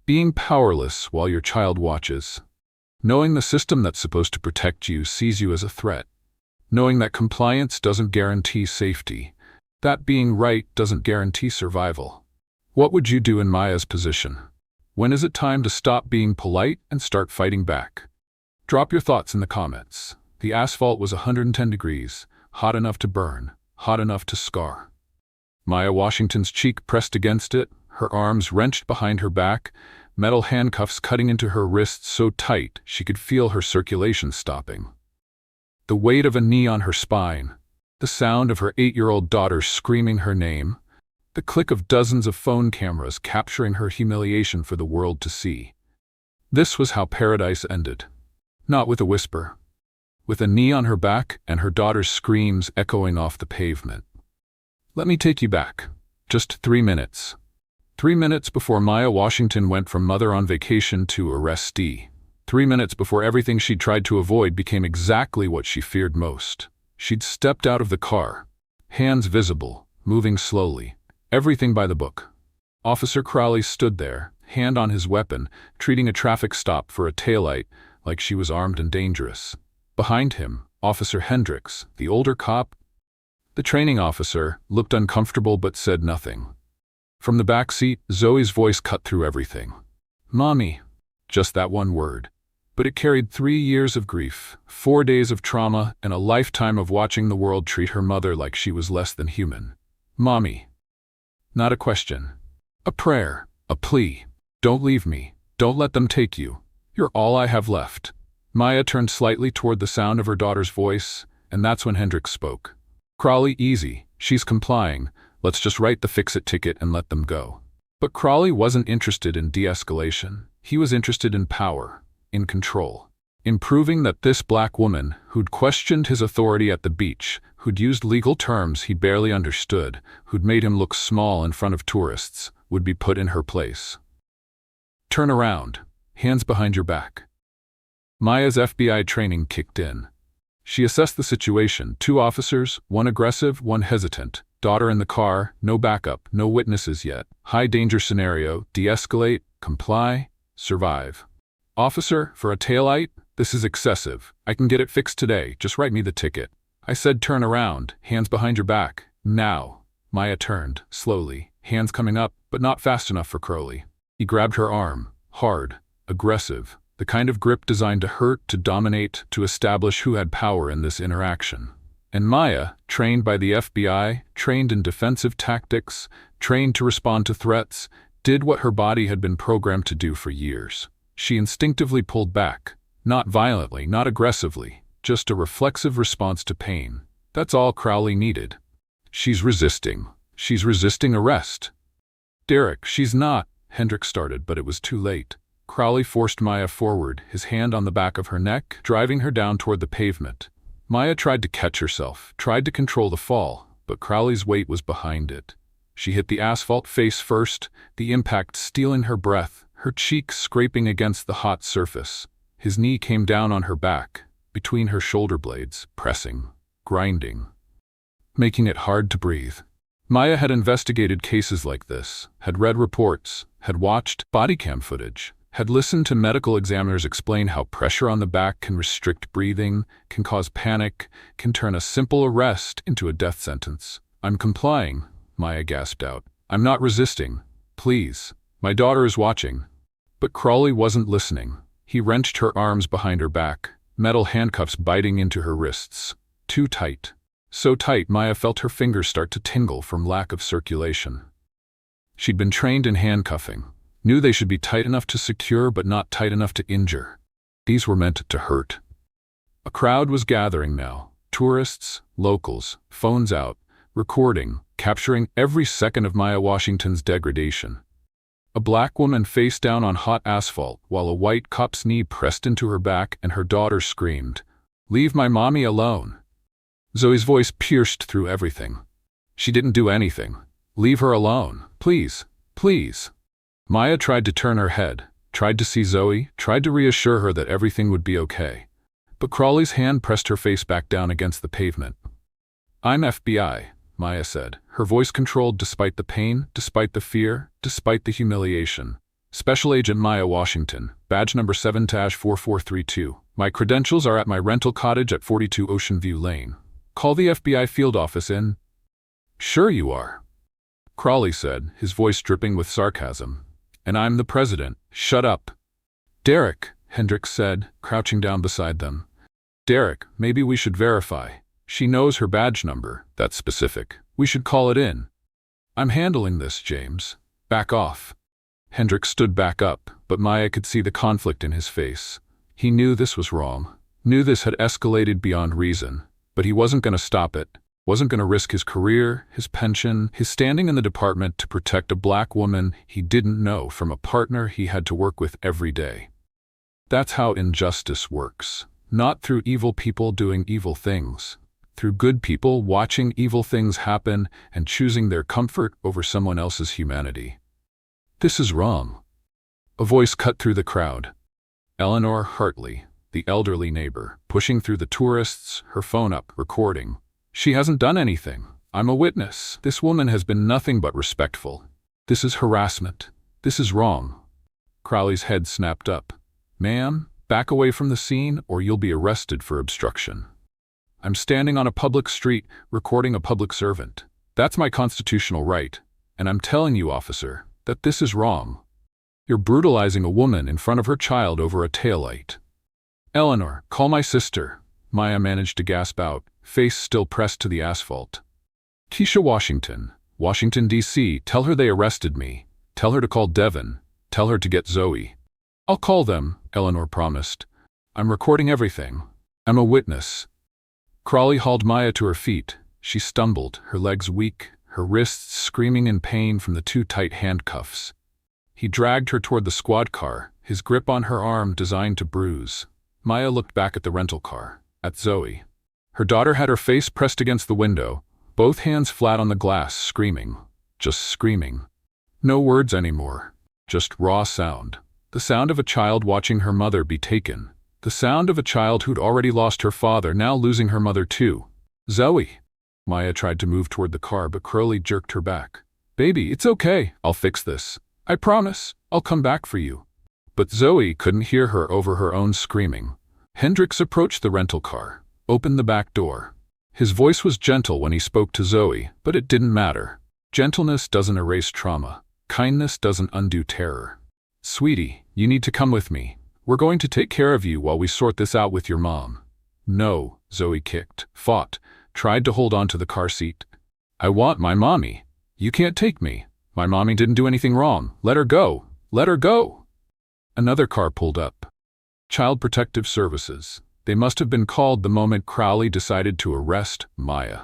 Being powerless while your child watches. Knowing the system that's supposed to protect you sees you as a threat. Knowing that compliance doesn't guarantee safety. That being right doesn't guarantee survival. What would you do in Maya's position? When is it time to stop being polite and start fighting back? Drop your thoughts in the comments. The asphalt was 110 degrees, hot enough to burn, hot enough to scar. Maya Washington's cheek pressed against it, her arms wrenched behind her back, metal handcuffs cutting into her wrists so tight she could feel her circulation stopping. The weight of a knee on her spine, the sound of her 8-year-old daughter screaming her name, the click of dozens of phone cameras capturing her humiliation for the world to see. This was how paradise ended. Not with a whisper. With a knee on her back and her daughter's screams echoing off the pavement. Let me take you back. Just 3 minutes. 3 minutes before Maya Washington went from mother on vacation to arrestee. 3 minutes before everything she'd tried to avoid became exactly what she feared most. She'd stepped out of the car, hands visible, moving slowly, everything by the book. Officer Crawley stood there, hand on his weapon, treating a traffic stop for a taillight like she was armed and dangerous. Behind him, Officer Hendricks, the older cop, the training officer, looked uncomfortable but said nothing. From the back seat, Zoe's voice cut through everything. "Mommy." Just that one word. But it carried 3 years of grief, 4 days of trauma, and a lifetime of watching the world treat her mother like she was less than human. "Mommy." Not a question. A prayer. A plea. "Don't leave me. Don't let them take you. You're all I have left." Maya turned slightly toward the sound of her daughter's voice, and that's when Hendricks spoke. "Crawley, easy. She's complying. Let's just write the fix-it ticket and let them go." But Crawley wasn't interested in de-escalation. He was interested in power, in control, in proving that this black woman, who'd questioned his authority at the beach, who'd used legal terms he barely understood, who'd made him look small in front of tourists, would be put in her place. Turn around. Hands behind your back. Maya's FBI training kicked in. She assessed the situation. 2 officers, one aggressive, one hesitant. Daughter in the car, no backup, no witnesses yet. High danger scenario, de-escalate, comply, survive. Officer, for a taillight? This is excessive. I can get it fixed today, just write me the ticket. I said turn around, hands behind your back. Now. Maya turned, slowly, hands coming up, but not fast enough for Crowley. He grabbed her arm, hard, aggressive, the kind of grip designed to hurt, to dominate, to establish who had power in this interaction. And Maya, trained by the FBI, trained in defensive tactics, trained to respond to threats, did what her body had been programmed to do for years. She instinctively pulled back, not violently, not aggressively, just a reflexive response to pain. That's all Crowley needed. She's resisting. She's resisting arrest. Derek, she's not, Hendricks started, but it was too late. Crowley forced Maya forward, his hand on the back of her neck, driving her down toward the pavement. Maya tried to catch herself, tried to control the fall, but Crowley's weight was behind it. She hit the asphalt face first, the impact stealing her breath, her cheeks scraping against the hot surface. His knee came down on her back, between her shoulder blades, pressing, grinding, making it hard to breathe. Maya had investigated cases like this, had read reports, had watched body cam footage, had listened to medical examiners explain how pressure on the back can restrict breathing, can cause panic, can turn a simple arrest into a death sentence. I'm complying, Maya gasped out. I'm not resisting. Please. My daughter is watching. But Crowley wasn't listening. He wrenched her arms behind her back, metal handcuffs biting into her wrists. Too tight. So tight Maya felt her fingers start to tingle from lack of circulation. She'd been trained in handcuffing, knew they should be tight enough to secure but not tight enough to injure. These were meant to hurt. A crowd was gathering now. Tourists, locals, phones out, recording, capturing every second of Maya Washington's degradation. A black woman face down on hot asphalt while a white cop's knee pressed into her back and her daughter screamed, "Leave my mommy alone." Zoe's voice pierced through everything. She didn't do anything. Leave her alone. Please, please. Maya tried to turn her head, tried to see Zoe, tried to reassure her that everything would be okay. But Crowley's hand pressed her face back down against the pavement. I'm FBI, Maya said, her voice controlled despite the pain, despite the fear, despite the humiliation. Special Agent Maya Washington, badge number 7-4432. My credentials are at my rental cottage at 42 Ocean View Lane. Call the FBI field office in. Sure you are, Crowley said, his voice dripping with sarcasm. And I'm the president. Shut up. Derek, Hendricks said, crouching down beside them. Derek, maybe we should verify. She knows her badge number, that's specific. We should call it in. I'm handling this, James. Back off. Hendricks stood back up, but Maya could see the conflict in his face. He knew this was wrong, knew this had escalated beyond reason, but he wasn't going to stop it, wasn't going to risk his career, his pension, his standing in the department to protect a black woman he didn't know from a partner he had to work with every day. That's how injustice works. Not through evil people doing evil things. Through good people watching evil things happen and choosing their comfort over someone else's humanity. This is wrong. A voice cut through the crowd. Eleanor Hartley, the elderly neighbor, pushing through the tourists, her phone up, recording. She hasn't done anything. I'm a witness. This woman has been nothing but respectful. This is harassment. This is wrong. Crowley's head snapped up. Ma'am, back away from the scene or you'll be arrested for obstruction. I'm standing on a public street, recording a public servant. That's my constitutional right. And I'm telling you, officer, that this is wrong. You're brutalizing a woman in front of her child over a taillight. Eleanor, call my sister, Maya managed to gasp out, face still pressed to the asphalt. Keisha Washington, Washington, D.C., tell her they arrested me. Tell her to call Devin. Tell her to get Zoe. I'll call them, Eleanor promised. I'm recording everything. I'm a witness. Crowley hauled Maya to her feet. She stumbled, her legs weak, her wrists screaming in pain from the too tight handcuffs. He dragged her toward the squad car, his grip on her arm designed to bruise. Maya looked back at the rental car, at Zoe. Her daughter had her face pressed against the window, both hands flat on the glass, screaming. Just screaming. No words anymore, just raw sound. The sound of a child watching her mother be taken. The sound of a child who'd already lost her father, now losing her mother too. Zoe. Maya tried to move toward the car, but Crowley jerked her back. Baby, it's okay. I'll fix this. I promise. I'll come back for you. But Zoe couldn't hear her over her own screaming. Hendricks approached the rental car, opened the back door. His voice was gentle when he spoke to Zoe, but it didn't matter. Gentleness doesn't erase trauma. Kindness doesn't undo terror. Sweetie, you need to come with me. We're going to take care of you while we sort this out with your mom. No, Zoe kicked, fought, tried to hold on to the car seat. I want my mommy. You can't take me. My mommy didn't do anything wrong. Let her go. Let her go. Another car pulled up. Child Protective Services. They must have been called the moment Crowley decided to arrest Maya.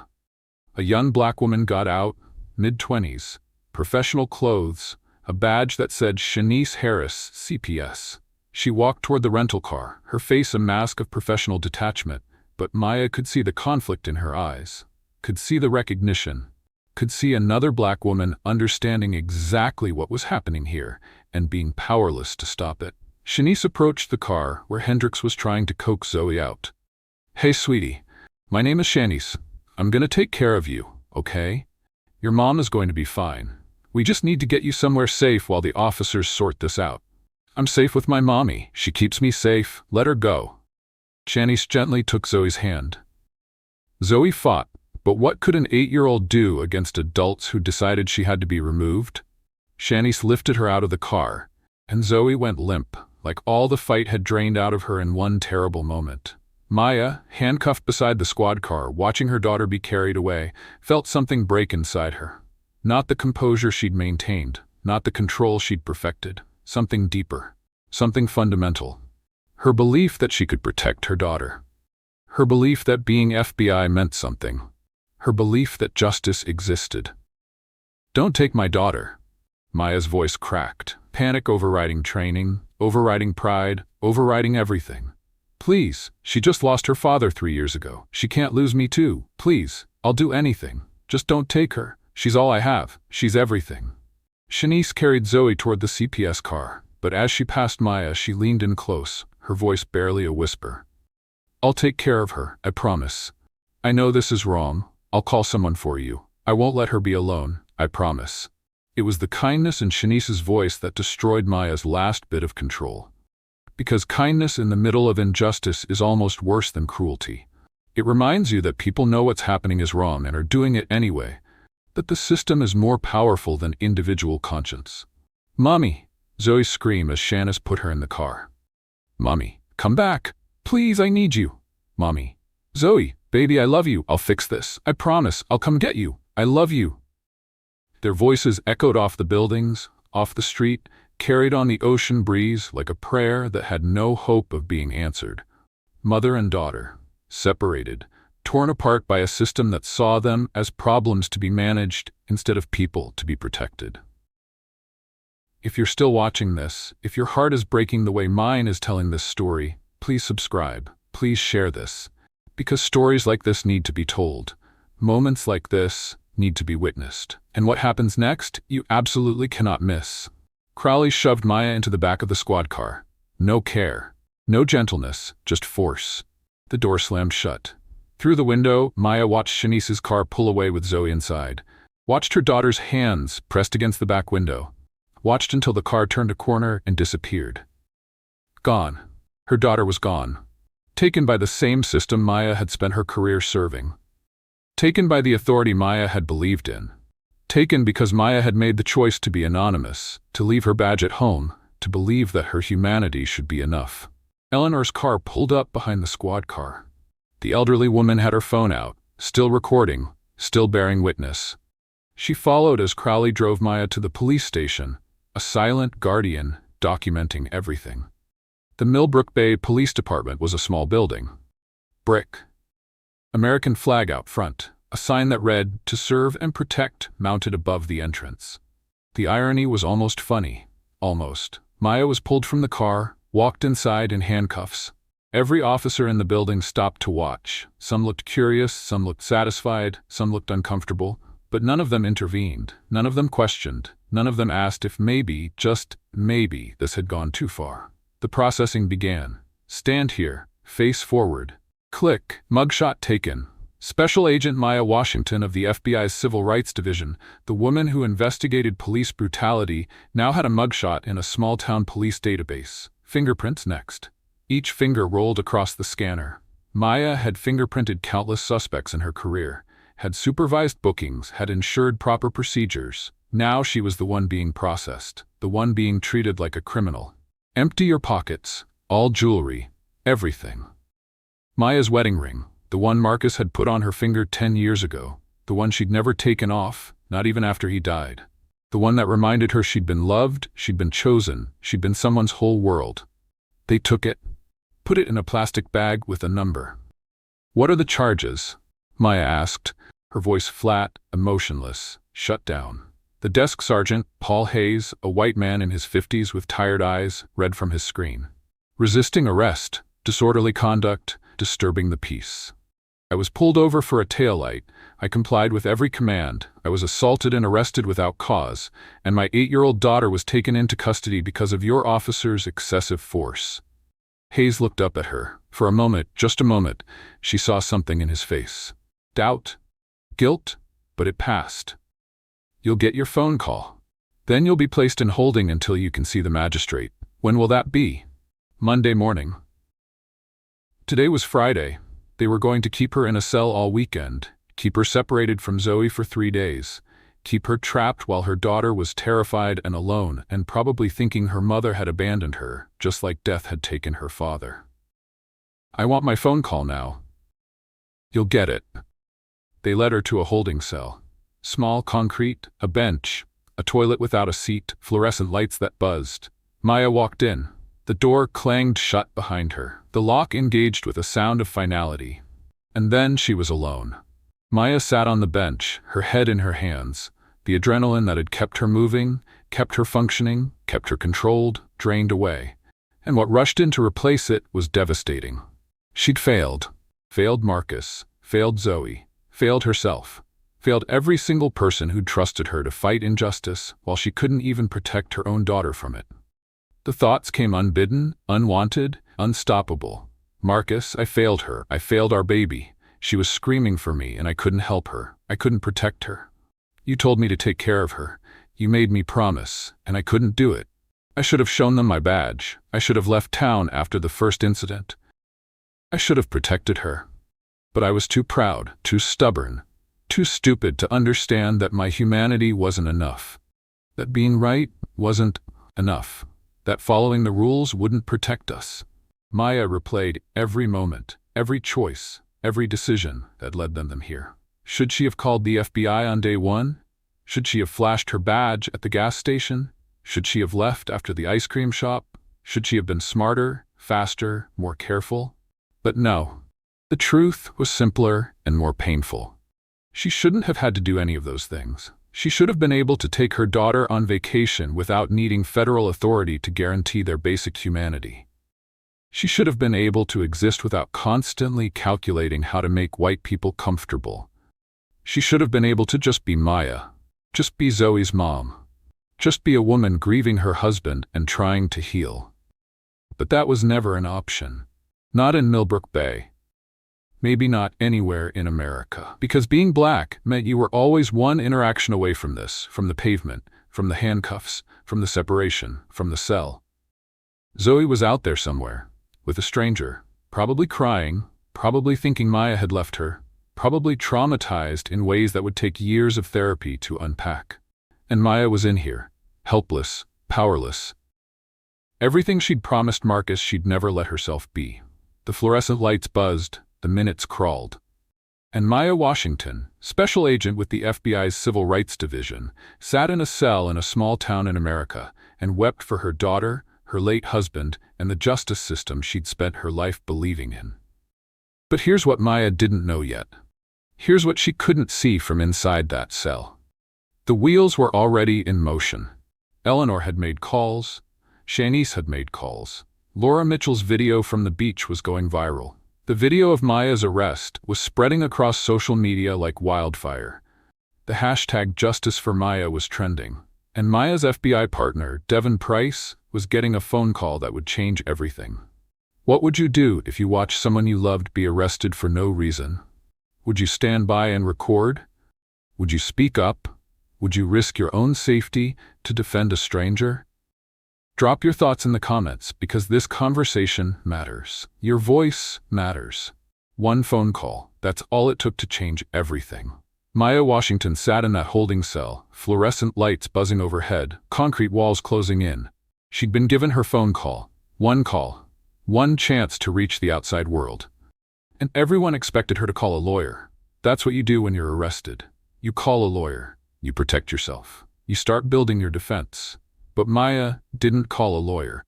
A young black woman got out, mid-20s, professional clothes, a badge that said Shanice Harris, CPS. She walked toward the rental car, her face a mask of professional detachment, but Maya could see the conflict in her eyes, could see the recognition, could see another black woman understanding exactly what was happening here and being powerless to stop it. Shanice approached the car where Hendricks was trying to coax Zoe out. Hey, sweetie. My name is Shanice. I'm gonna take care of you, okay? Your mom is going to be fine. We just need to get you somewhere safe while the officers sort this out. I'm safe with my mommy. She keeps me safe. Let her go. Shanice gently took Zoe's hand. Zoe fought, but what could an 8-year-old do against adults who decided she had to be removed? Shanice lifted her out of the car, and Zoe went limp, like all the fight had drained out of her in one terrible moment. Maya, handcuffed beside the squad car, watching her daughter be carried away, felt something break inside her. Not the composure she'd maintained, not the control she'd perfected, something deeper, something fundamental. Her belief that she could protect her daughter. Her belief that being FBI meant something. Her belief that justice existed. Don't take my daughter. Maya's voice cracked, panic overriding training, overriding pride, overriding everything. Please, she just lost her father 3 years ago. She can't lose me too. Please, I'll do anything. Just don't take her. She's all I have. She's everything. Shanice carried Zoe toward the CPS car, but as she passed Maya, she leaned in close, her voice barely a whisper. I'll take care of her, I promise. I know this is wrong. I'll call someone for you. I won't let her be alone, I promise. It was the kindness in Shanice's voice that destroyed Maya's last bit of control. Because kindness in the middle of injustice is almost worse than cruelty. It reminds you that people know what's happening is wrong and are doing it anyway, that the system is more powerful than individual conscience. Mommy! Zoe screamed as Shanice put her in the car. Mommy, come back! Please, I need you! Mommy. Zoe, baby, I love you. I'll fix this. I promise. I'll come get you. I love you. Their voices echoed off the buildings, off the street, carried on the ocean breeze like a prayer that had no hope of being answered. Mother and daughter, separated, torn apart by a system that saw them as problems to be managed instead of people to be protected. If you're still watching this, if your heart is breaking the way mine is telling this story, please subscribe, please share this, because stories like this need to be told. Moments like this need to be witnessed. And what happens next, you absolutely cannot miss. Crowley shoved Maya into the back of the squad car. No care, no gentleness, just force. The door slammed shut. Through the window, Maya watched Shanice's car pull away with Zoe inside. Watched her daughter's hands pressed against the back window. Watched until the car turned a corner and disappeared. Gone. Her daughter was gone. Taken by the same system Maya had spent her career serving. Taken by the authority Maya had believed in. Taken because Maya had made the choice to be anonymous, to leave her badge at home, to believe that her humanity should be enough. Eleanor's car pulled up behind the squad car. The elderly woman had her phone out, still recording, still bearing witness. She followed as Crowley drove Maya to the police station, a silent guardian documenting everything. The Millbrook Bay Police Department was a small building. Brick. American flag out front, a sign that read, "To serve and protect," mounted above the entrance. The irony was almost funny. Almost. Maya was pulled from the car, walked inside in handcuffs. Every officer in the building stopped to watch. Some looked curious, some looked satisfied, some looked uncomfortable, but none of them intervened, none of them questioned, none of them asked if maybe, just maybe this had gone too far. The processing began. Stand here, face forward. Click, mugshot taken. Special Agent Maya Washington of the FBI's Civil Rights Division, the woman who investigated police brutality, now had a mugshot in a small-town police database. Fingerprints next. Each finger rolled across the scanner. Maya had fingerprinted countless suspects in her career, had supervised bookings, had ensured proper procedures. Now she was the one being processed, the one being treated like a criminal. Empty your pockets, all jewelry, everything. Maya's wedding ring, the one Marcus had put on her finger 10 years ago, the one she'd never taken off, not even after he died. The one that reminded her she'd been loved, she'd been chosen, she'd been someone's whole world. They took it, put it in a plastic bag with a number. "What are the charges?" Maya asked, her voice flat, emotionless, shut down. The desk sergeant, Paul Hayes, a white man in his 50s with tired eyes, read from his screen. "Resisting arrest, disorderly conduct, disturbing the peace. I was pulled over for a taillight. I complied with every command. I was assaulted and arrested without cause, and my 8-year-old daughter was taken into custody because of your officer's excessive force." Hayes looked up at her. For a moment, just a moment, she saw something in his face. Doubt, guilt, but it passed. "You'll get your phone call. Then you'll be placed in holding until you can see the magistrate. When will that be?" "Monday morning." Today was Friday. They were going to keep her in a cell all weekend, keep her separated from Zoe for 3 days, keep her trapped while her daughter was terrified and alone and probably thinking her mother had abandoned her, just like death had taken her father. "I want my phone call now." "You'll get it." They led her to a holding cell. Small concrete, a bench, a toilet without a seat, fluorescent lights that buzzed. Maya walked in. The door clanged shut behind her. The lock engaged with a sound of finality. And then she was alone. Maya sat on the bench, her head in her hands. The adrenaline that had kept her moving, kept her functioning, kept her controlled, drained away. And what rushed in to replace it was devastating. She'd failed. Failed Marcus. Failed Zoe. Failed herself. Failed every single person who'd trusted her to fight injustice while she couldn't even protect her own daughter from it. The thoughts came unbidden, unwanted, unstoppable. "Marcus, I failed her. I failed our baby. She was screaming for me and I couldn't help her. I couldn't protect her. You told me to take care of her. You made me promise, and I couldn't do it. I should have shown them my badge. I should have left town after the first incident. I should have protected her. But I was too proud, too stubborn, too stupid to understand that my humanity wasn't enough. That being right wasn't enough. That following the rules wouldn't protect us." Maya replayed every moment, every choice, every decision that led them here. Should she have called the FBI on day one? Should she have flashed her badge at the gas station? Should she have left after the ice cream shop? Should she have been smarter, faster, more careful? But no. The truth was simpler and more painful. She shouldn't have had to do any of those things. She should have been able to take her daughter on vacation without needing federal authority to guarantee their basic humanity. She should have been able to exist without constantly calculating how to make white people comfortable. She should have been able to just be Maya, just be Zoe's mom, just be a woman grieving her husband and trying to heal. But that was never an option. Not in Millbrook Bay. Maybe not anywhere in America. Because being black meant you were always one interaction away from this, from the pavement, from the handcuffs, from the separation, from the cell. Zoe was out there somewhere, with a stranger, probably crying, probably thinking Maya had left her, probably traumatized in ways that would take years of therapy to unpack. And Maya was in here, helpless, powerless. Everything she'd promised Marcus she'd never let herself be. The fluorescent lights buzzed. The minutes crawled. And Maya Washington, special agent with the FBI's Civil Rights Division, sat in a cell in a small town in America and wept for her daughter, her late husband, and the justice system she'd spent her life believing in. But here's what Maya didn't know yet. Here's what she couldn't see from inside that cell. The wheels were already in motion. Eleanor had made calls. Shanice had made calls. Laura Mitchell's video from the beach was going viral. The video of Maya's arrest was spreading across social media like wildfire. The hashtag Justice for Maya was trending. And Maya's FBI partner, Devin Price, was getting a phone call that would change everything. What would you do if you watched someone you loved be arrested for no reason? Would you stand by and record? Would you speak up? Would you risk your own safety to defend a stranger? Drop your thoughts in the comments because this conversation matters. Your voice matters. One phone call, that's all it took to change everything. Maya Washington sat in that holding cell, fluorescent lights buzzing overhead, concrete walls closing in. She'd been given her phone call, one chance to reach the outside world. And everyone expected her to call a lawyer. That's what you do when you're arrested. You call a lawyer. You protect yourself. You start building your defense. But Maya didn't call a lawyer.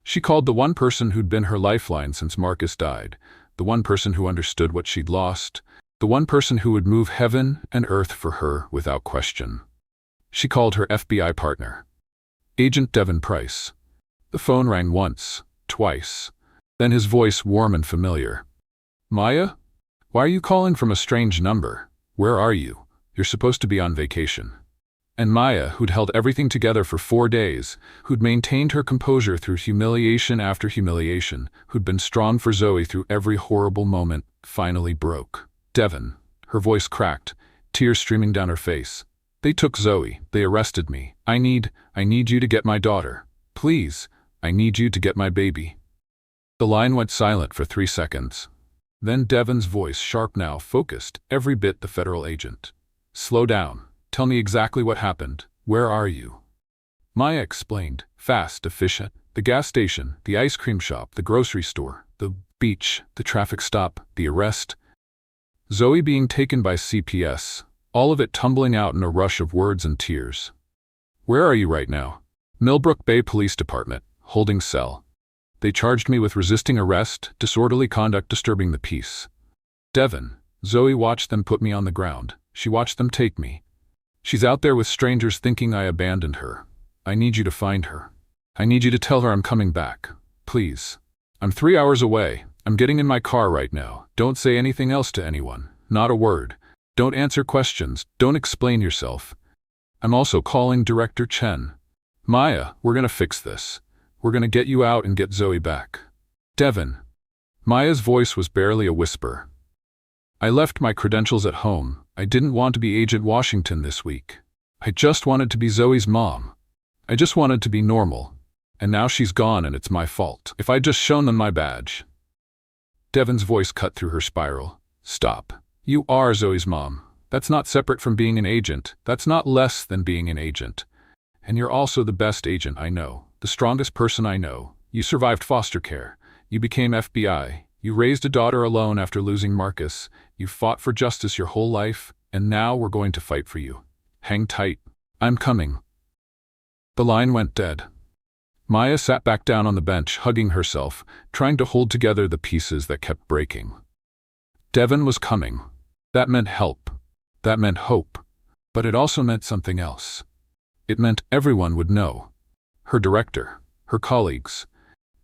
She called the one person who'd been her lifeline since Marcus died, the one person who understood what she'd lost, the one person who would move heaven and earth for her without question. She called her FBI partner, Agent Devin Price. The phone rang once, twice, then his voice warm and familiar. Maya? Why are you calling from a strange number? Where are you? You're supposed to be on vacation. And Maya, who'd held everything together for 4 days, who'd maintained her composure through humiliation after humiliation, who'd been strong for Zoe through every horrible moment, finally broke. Devin. Her voice cracked, tears streaming down her face. They took Zoe. They arrested me. I need you to get my daughter. Please, I need you to get my baby. The line went silent for 3 seconds. Then Devin's voice, sharp now, focused, every bit the federal agent. Slow down. Tell me exactly what happened. Where are you? Maya explained, fast, efficient. The gas station, the ice cream shop, the grocery store, the beach, the traffic stop, the arrest. Zoe being taken by CPS, all of it tumbling out in a rush of words and tears. Where are you right now? Millbrook Bay Police Department, holding cell. They charged me with resisting arrest, disorderly conduct disturbing the peace. Devin. Zoe watched them put me on the ground. She watched them take me. She's out there with strangers thinking I abandoned her. I need you to find her. I need you to tell her I'm coming back. Please. I'm 3 hours away. I'm getting in my car right now. Don't say anything else to anyone. Not a word. Don't answer questions. Don't explain yourself. I'm also calling Director Chen. Maya, we're gonna fix this. We're gonna get you out and get Zoe back. Devin. Maya's voice was barely a whisper. I left my credentials at home. I didn't want to be Agent Washington this week. I just wanted to be Zoe's mom. I just wanted to be normal. And now she's gone and it's my fault. If I'd just shown them my badge. Devin's voice cut through her spiral. Stop. You are Zoe's mom. That's not separate from being an agent. That's not less than being an agent. And you're also the best agent I know. The strongest person I know. You survived foster care. You became FBI. You raised a daughter alone after losing Marcus. You fought for justice your whole life, and now we're going to fight for you. Hang tight. I'm coming. The line went dead. Maya sat back down on the bench, hugging herself, trying to hold together the pieces that kept breaking. Devin was coming. That meant help. That meant hope. But it also meant something else. It meant everyone would know. Her director, her colleagues.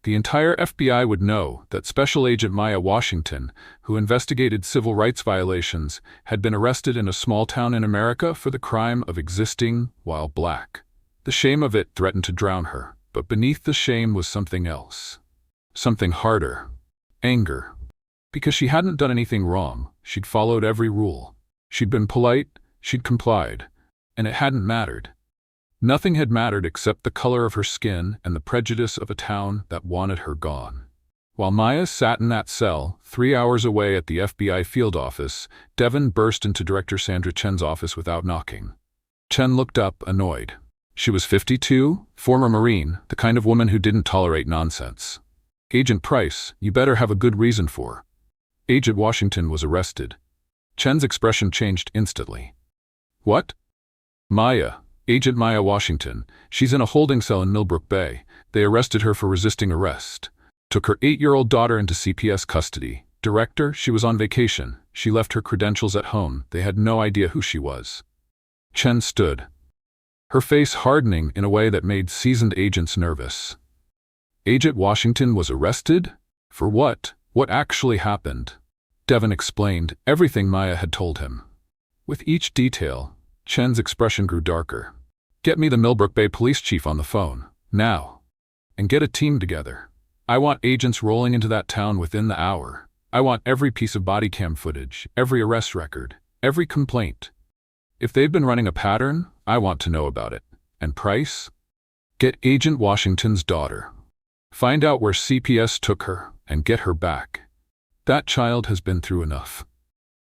The entire FBI would know that Special Agent Maya Washington, who investigated civil rights violations, had been arrested in a small town in America for the crime of existing while black. The shame of it threatened to drown her, but beneath the shame was something else. Something harder. Anger. Because she hadn't done anything wrong, she'd followed every rule. She'd been polite, she'd complied, and it hadn't mattered. Nothing had mattered except the color of her skin and the prejudice of a town that wanted her gone. While Maya sat in that cell, 3 hours away at the FBI field office, Devin burst into Director Sandra Chen's office without knocking. Chen looked up, annoyed. She was 52, former Marine, the kind of woman who didn't tolerate nonsense. Agent Price, you better have a good reason for. Agent Washington was arrested. Chen's expression changed instantly. What? Maya. Agent Maya Washington. She's in a holding cell in Millbrook Bay. They arrested her for resisting arrest. Took her 8-year-old daughter into CPS custody. Director, she was on vacation. She left her credentials at home. They had no idea who she was. Chen stood, her face hardening in a way that made seasoned agents nervous. Agent Washington was arrested? For what? What actually happened? Devin explained everything Maya had told him. With each detail, Chen's expression grew darker. Get me the Millbrook Bay police chief on the phone, now. And get a team together. I want agents rolling into that town within the hour. I want every piece of body cam footage, every arrest record, every complaint. If they've been running a pattern, I want to know about it. And price? Get Agent Washington's daughter. Find out where CPS took her and get her back. That child has been through enough.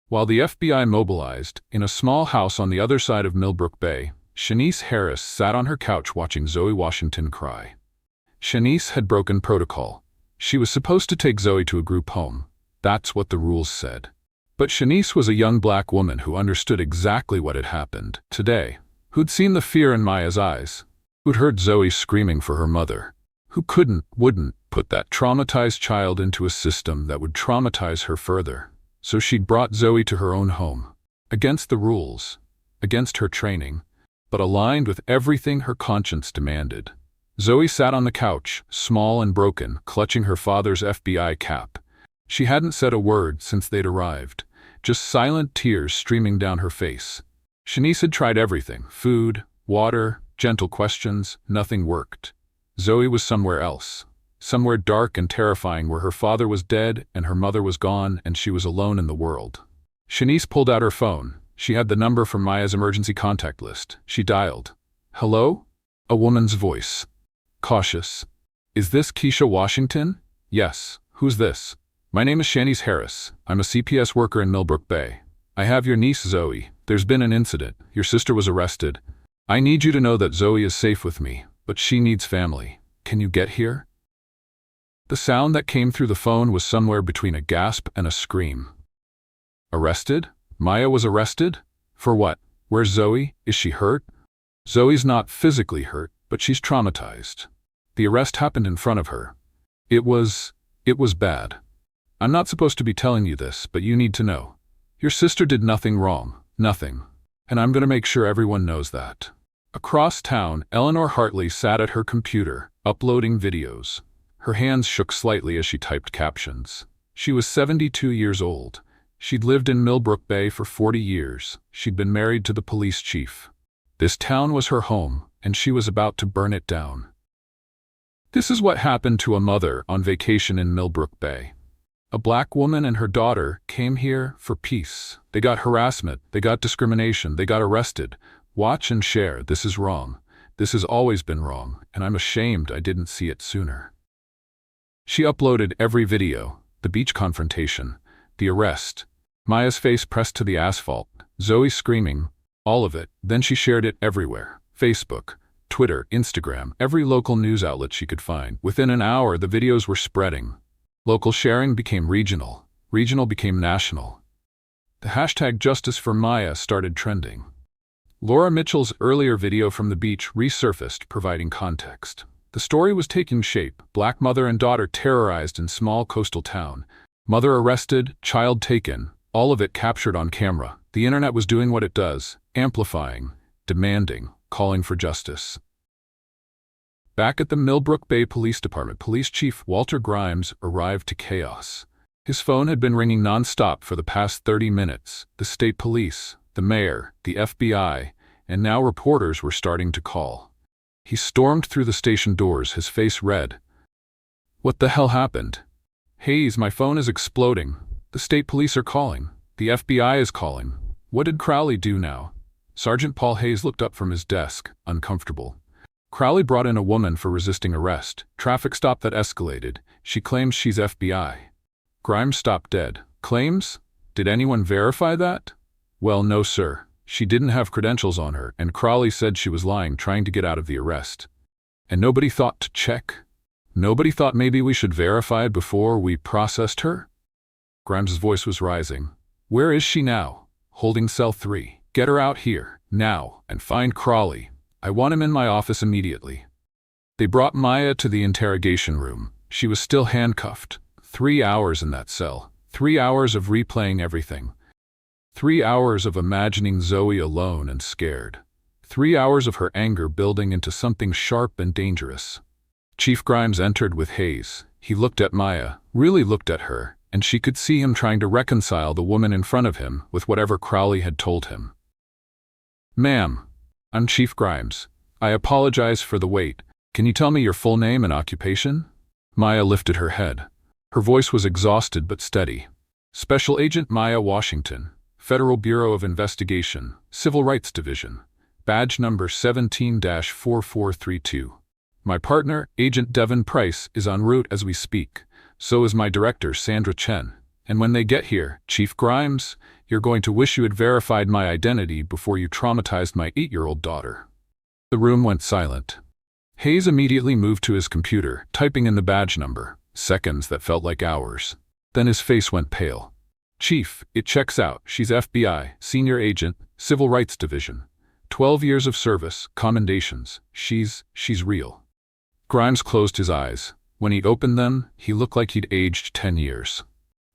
While the FBI mobilized, in a small house on the other side of Millbrook Bay, Shanice Harris sat on her couch watching Zoe Washington cry. Shanice had broken protocol. She was supposed to take Zoe to a group home. That's what the rules said. But Shanice was a young black woman who understood exactly what had happened today, who'd seen the fear in Maya's eyes, who'd heard Zoe screaming for her mother, who wouldn't put that traumatized child into a system that would traumatize her further. So she'd brought Zoe to her own home, against the rules, against her training, but aligned with everything her conscience demanded. Zoe sat on the couch, small and broken, clutching her father's FBI cap. She hadn't said a word since they'd arrived, just silent tears streaming down her face. Shanice had tried everything: food, water, gentle questions. Nothing worked. Zoe was somewhere else, somewhere dark and terrifying, where her father was dead and her mother was gone and she was alone in the world. Shanice pulled out her phone. She had the number from Maya's emergency contact list. She dialed. Hello? A woman's voice. Cautious. Is this Keisha Washington? Yes. Who's this? My name is Shanice Harris. I'm a CPS worker in Millbrook Bay. I have your niece Zoe. There's been an incident. Your sister was arrested. I need you to know that Zoe is safe with me, but she needs family. Can you get here? The sound that came through the phone was somewhere between a gasp and a scream. Arrested? Maya was arrested? For what? Where's Zoe? Is she hurt? Zoe's not physically hurt, but she's traumatized. The arrest happened in front of her. It was bad. I'm not supposed to be telling you this, but you need to know. Your sister did nothing wrong. Nothing. And I'm going to make sure everyone knows that. Across town, Eleanor Hartley sat at her computer, uploading videos. Her hands shook slightly as she typed captions. She was 72 years old. She'd lived in Millbrook Bay for 40 years. She'd been married to the police chief. This town was her home, and she was about to burn it down. This is what happened to a mother on vacation in Millbrook Bay. A black woman and her daughter came here for peace. They got harassment, they got discrimination, they got arrested. Watch and share. This is wrong. This has always been wrong, and I'm ashamed I didn't see it sooner. She uploaded every video: the beach confrontation, the arrest, Maya's face pressed to the asphalt, Zoe screaming, all of it. Then she shared it everywhere: Facebook, Twitter, Instagram, every local news outlet she could find. Within an hour, the videos were spreading. Local sharing became regional. Regional became national. The hashtag Justice for Maya started trending. Laura Mitchell's earlier video from the beach resurfaced, providing context. The story was taking shape: black mother and daughter terrorized in small coastal town. Mother arrested, child taken, all of it captured on camera. The internet was doing what it does: amplifying, demanding, calling for justice. Back at the Millbrook Bay Police Department, Police Chief Walter Grimes arrived to chaos. His phone had been ringing non-stop for the past 30 minutes. The state police, the mayor, the FBI, and now reporters were starting to call. He stormed through the station doors, his face red. What the hell happened? Hayes, my phone is exploding. The state police are calling. The FBI is calling. What did Crowley do now? Sergeant Paul Hayes looked up from his desk, uncomfortable. Crowley brought in a woman for resisting arrest. Traffic stop that escalated. She claims she's FBI. Grimes stopped dead. Claims? Did anyone verify that? Well, no, sir. She didn't have credentials on her, and Crowley said she was lying, trying to get out of the arrest. And nobody thought to check? Nobody thought maybe we should verify it before we processed her? Grimes's voice was rising. Where is she now? Holding cell 3. Get her out here, now, and find Crowley. I want him in my office immediately. They brought Maya to the interrogation room. She was still handcuffed. 3 hours in that cell. 3 hours of replaying everything. 3 hours of imagining Zoe alone and scared. 3 hours of her anger building into something sharp and dangerous. Chief Grimes entered with Hayes. He looked at Maya, really looked at her, and she could see him trying to reconcile the woman in front of him with whatever Crowley had told him. Ma'am, I'm Chief Grimes. I apologize for the wait. Can you tell me your full name and occupation? Maya lifted her head. Her voice was exhausted but steady. Special Agent Maya Washington, Federal Bureau of Investigation, Civil Rights Division, badge number 17-4432. My partner, Agent Devin Price, is en route as we speak. So is my director, Sandra Chen. And when they get here, Chief Grimes, you're going to wish you had verified my identity before you traumatized my 8-year-old daughter. The room went silent. Hayes immediately moved to his computer, typing in the badge number, seconds that felt like hours. Then his face went pale. Chief, it checks out. She's FBI, Senior Agent, Civil Rights Division. 12 years of service, commendations. She's real. Grimes closed his eyes. When he opened them, he looked like he'd aged 10 years.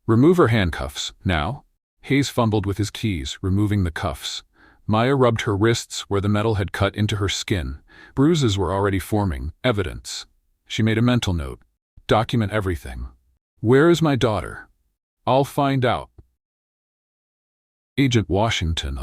Remove her handcuffs, now. Hayes fumbled with his keys, removing the cuffs. Maya rubbed her wrists where the metal had cut into her skin. Bruises were already forming, evidence. She made a mental note. Document everything. Where is my daughter? I'll find out. Agent Washington,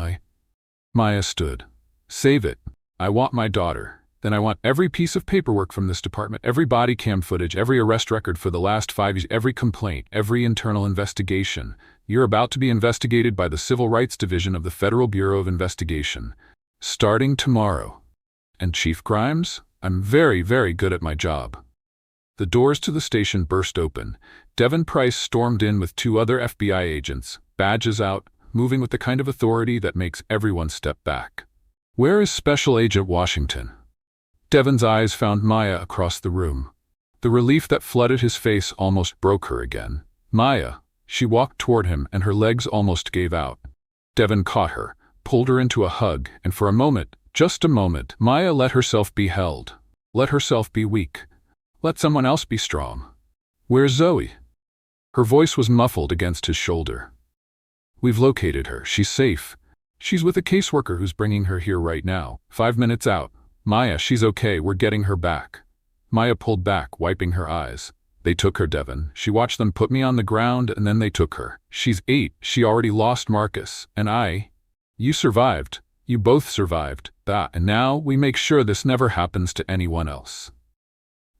Maya stood. Save it. I want my daughter. Then I want every piece of paperwork from this department, every body cam footage, every arrest record for the last 5 years, every complaint, every internal investigation. You're about to be investigated by the Civil Rights Division of the Federal Bureau of Investigation. Starting tomorrow. And Chief Grimes, I'm very, very good at my job. The doors to the station burst open. Devin Price stormed in with 2 other FBI agents, badges out, moving with the kind of authority that makes everyone step back. Where is Special Agent Washington? Devin's eyes found Maya across the room. The relief that flooded his face almost broke her again. Maya. She walked toward him and her legs almost gave out. Devin caught her, pulled her into a hug, and for a moment, just a moment, Maya let herself be held. Let herself be weak. Let someone else be strong. Where's Zoe? Her voice was muffled against his shoulder. We've located her. She's safe. She's with a caseworker who's bringing her here right now. 5 minutes out. Maya, she's okay. We're getting her back. Maya pulled back, wiping her eyes. They took her, Devin. She watched them put me on the ground and then they took her. She's 8. She already lost Marcus. And You survived. You both survived. And now we make sure this never happens to anyone else.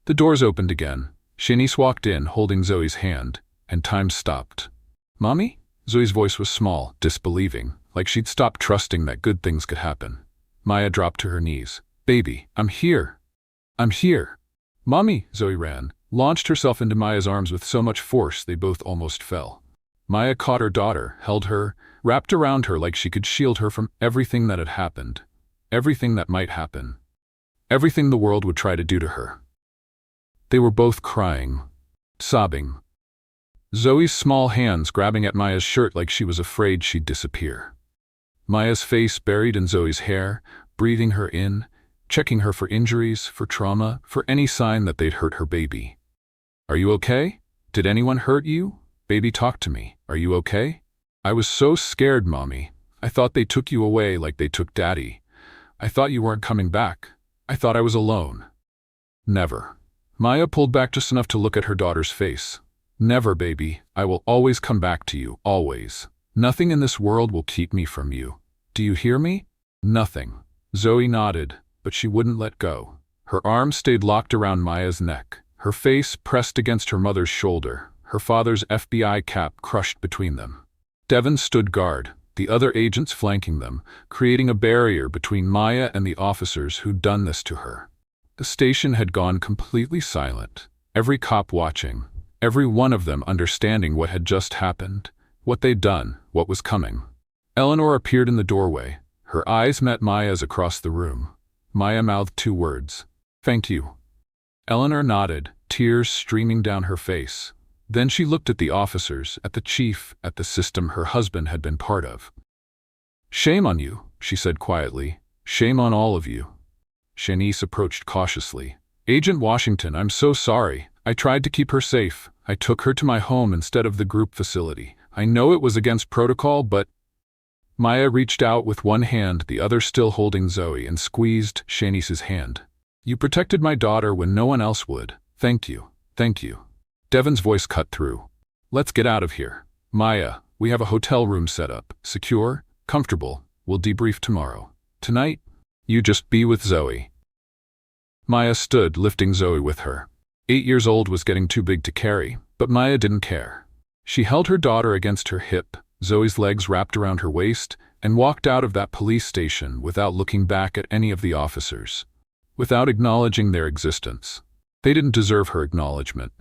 The doors opened again. Shanice walked in, holding Zoe's hand, and time stopped. Mommy? Zoe's voice was small, disbelieving, like she'd stopped trusting that good things could happen. Maya dropped to her knees. Baby, I'm here. I'm here. Mommy, Zoe ran, launched herself into Maya's arms with so much force they both almost fell. Maya caught her daughter, held her, wrapped around her like she could shield her from everything that had happened, everything that might happen, everything the world would try to do to her. They were both crying, sobbing. Zoe's small hands grabbing at Maya's shirt like she was afraid she'd disappear. Maya's face buried in Zoe's hair, breathing her in, checking her for injuries, for trauma, for any sign that they'd hurt her baby. Are you okay? Did anyone hurt you? Baby, talk to me. Are you okay? I was so scared, Mommy. I thought they took you away like they took Daddy. I thought you weren't coming back. I thought I was alone. Never. Maya pulled back just enough to look at her daughter's face. Never, baby. I will always come back to you, always. Nothing in this world will keep me from you. Do you hear me? Nothing. Zoe nodded, but she wouldn't let go. Her arms stayed locked around Maya's neck, her face pressed against her mother's shoulder, her father's FBI cap crushed between them. Devin stood guard, the other agents flanking them, creating a barrier between Maya and the officers who'd done this to her. The station had gone completely silent, every cop watching, every one of them understanding what had just happened, what they'd done, what was coming. Eleanor appeared in the doorway. Her eyes met Maya's across the room. Maya mouthed 2 words. Thank you. Eleanor nodded, tears streaming down her face. Then she looked at the officers, at the chief, at the system her husband had been part of. Shame on you, she said quietly. Shame on all of you. Shanice approached cautiously. Agent Washington, I'm so sorry. I tried to keep her safe. I took her to my home instead of the group facility. I know it was against protocol, but... Maya reached out with one hand, the other still holding Zoe, and squeezed Shanice's hand. You protected my daughter when no one else would. Thank you. Thank you. Devin's voice cut through. Let's get out of here. Maya, we have a hotel room set up. Secure, comfortable. We'll debrief tomorrow. Tonight, you just be with Zoe. Maya stood, lifting Zoe with her. 8 years old was getting too big to carry, but Maya didn't care. She held her daughter against her hip, Zoe's legs wrapped around her waist, and walked out of that police station without looking back at any of the officers, without acknowledging their existence. They didn't deserve her acknowledgement.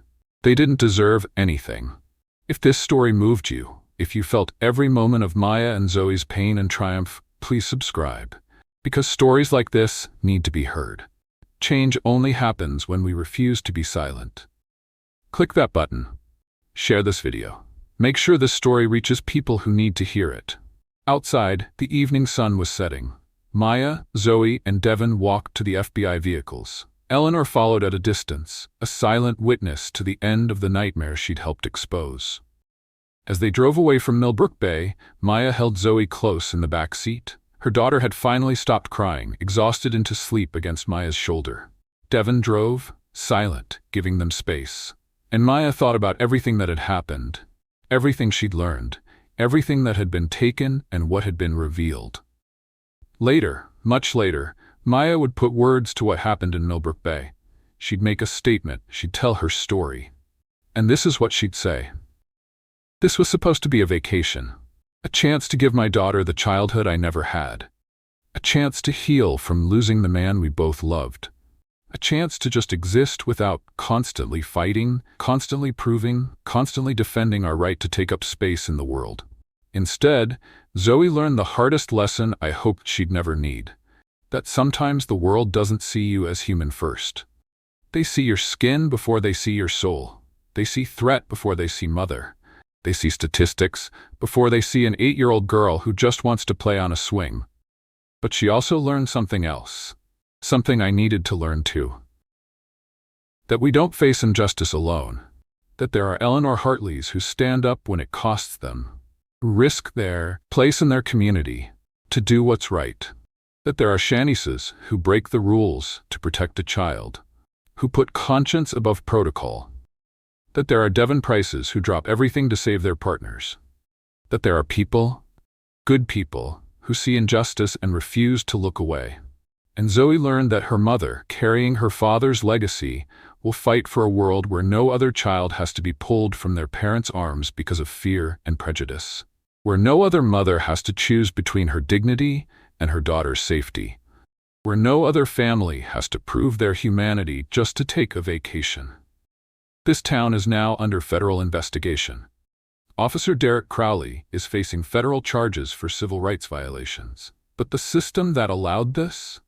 They didn't deserve anything. If this story moved you, if you felt every moment of Maya and Zoe's pain and triumph, please subscribe. Because stories like this need to be heard. Change only happens when we refuse to be silent. Click that button. Share this video. Make sure this story reaches people who need to hear it. Outside, the evening sun was setting. Maya, Zoe, and Devin walked to the FBI vehicles. Eleanor followed at a distance, a silent witness to the end of the nightmare she'd helped expose. As they drove away from Millbrook Bay, Maya held Zoe close in the back seat. Her daughter had finally stopped crying, exhausted into sleep against Maya's shoulder. Devin drove, silent, giving them space. And Maya thought about everything that had happened, everything she'd learned, everything that had been taken and what had been revealed. Later, much later, Maya would put words to what happened in Millbrook Bay. She'd make a statement, she'd tell her story. And this is what she'd say. This was supposed to be a vacation. A chance to give my daughter the childhood I never had. A chance to heal from losing the man we both loved. A chance to just exist without constantly fighting, constantly proving, constantly defending our right to take up space in the world. Instead, Zoe learned the hardest lesson I hoped she'd never need. That sometimes the world doesn't see you as human first. They see your skin before they see your soul. They see threat before they see mother. They see statistics before they see an 8-year-old girl who just wants to play on a swing. But she also learned something else. Something I needed to learn too. That we don't face injustice alone. That there are Eleanor Hartleys who stand up when it costs them, who risk their place in their community to do what's right. That there are Shanices who break the rules to protect a child, who put conscience above protocol. That there are Devin Prices who drop everything to save their partners. That there are people, good people, who see injustice and refuse to look away. And Zoe learned that her mother, carrying her father's legacy, will fight for a world where no other child has to be pulled from their parents' arms because of fear and prejudice. Where no other mother has to choose between her dignity and her daughter's safety. Where no other family has to prove their humanity just to take a vacation. This town is now under federal investigation. Officer Derek Crowley is facing federal charges for civil rights violations. But the system that allowed this,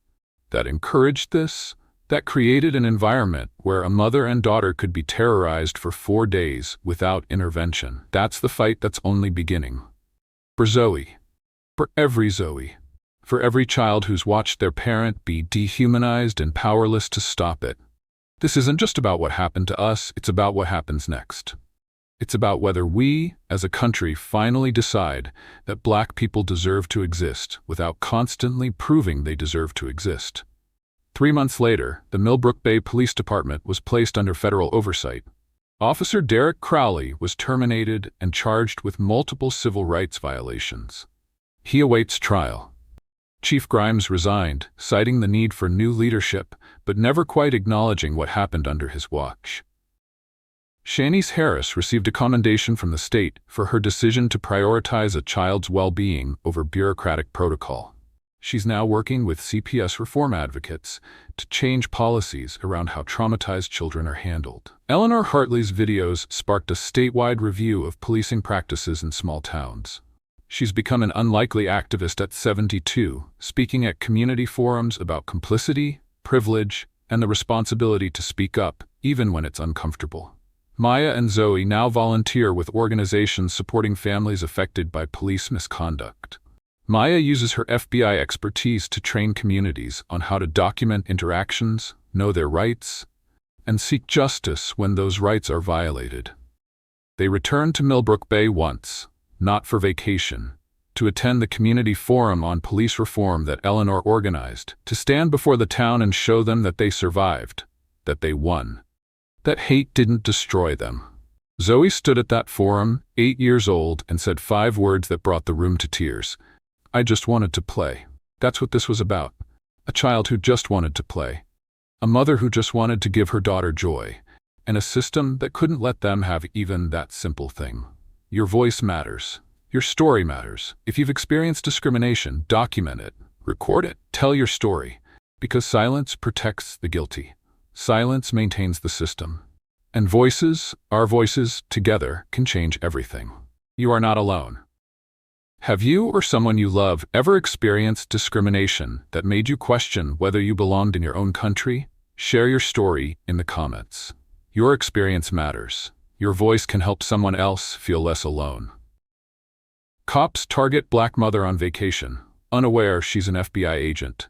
that encouraged this, that created an environment where a mother and daughter could be terrorized for 4 days without intervention, that's the fight that's only beginning. For Zoe. For every Zoe. For every child who's watched their parent be dehumanized and powerless to stop it. This isn't just about what happened to us, it's about what happens next. It's about whether we, as a country, finally decide that Black people deserve to exist without constantly proving they deserve to exist. 3 months later, the Millbrook Bay Police Department was placed under federal oversight. Officer Derek Crowley was terminated and charged with multiple civil rights violations. He awaits trial. Chief Grimes resigned, citing the need for new leadership, but never quite acknowledging what happened under his watch. Shanice Harris received a commendation from the state for her decision to prioritize a child's well-being over bureaucratic protocol. She's now working with CPS reform advocates to change policies around how traumatized children are handled. Eleanor Hartley's videos sparked a statewide review of policing practices in small towns. She's become an unlikely activist at 72, speaking at community forums about complicity, privilege, and the responsibility to speak up, even when it's uncomfortable. Maya and Zoe now volunteer with organizations supporting families affected by police misconduct. Maya uses her FBI expertise to train communities on how to document interactions, know their rights, and seek justice when those rights are violated. They return to Millbrook Bay once, not for vacation, to attend the community forum on police reform that Eleanor organized, to stand before the town and show them that they survived, that they won, that hate didn't destroy them. Zoe stood at that forum, 8 years old, and said 5 words that brought the room to tears. I just wanted to play. That's what this was about. A child who just wanted to play. a mother who just wanted to give her daughter joy, and a system that couldn't let them have even that simple thing. Your voice matters. Your story matters. If you've experienced discrimination, document it, record it, tell your story, because silence protects the guilty. Silence maintains the system. And voices, our voices, together can change everything. You are not alone. Have you or someone you love ever experienced discrimination that made you question whether you belonged in your own country? Share your story in the comments. Your experience matters. Your voice can help someone else feel less alone. Cops target Black mother on vacation, unaware she's an FBI agent.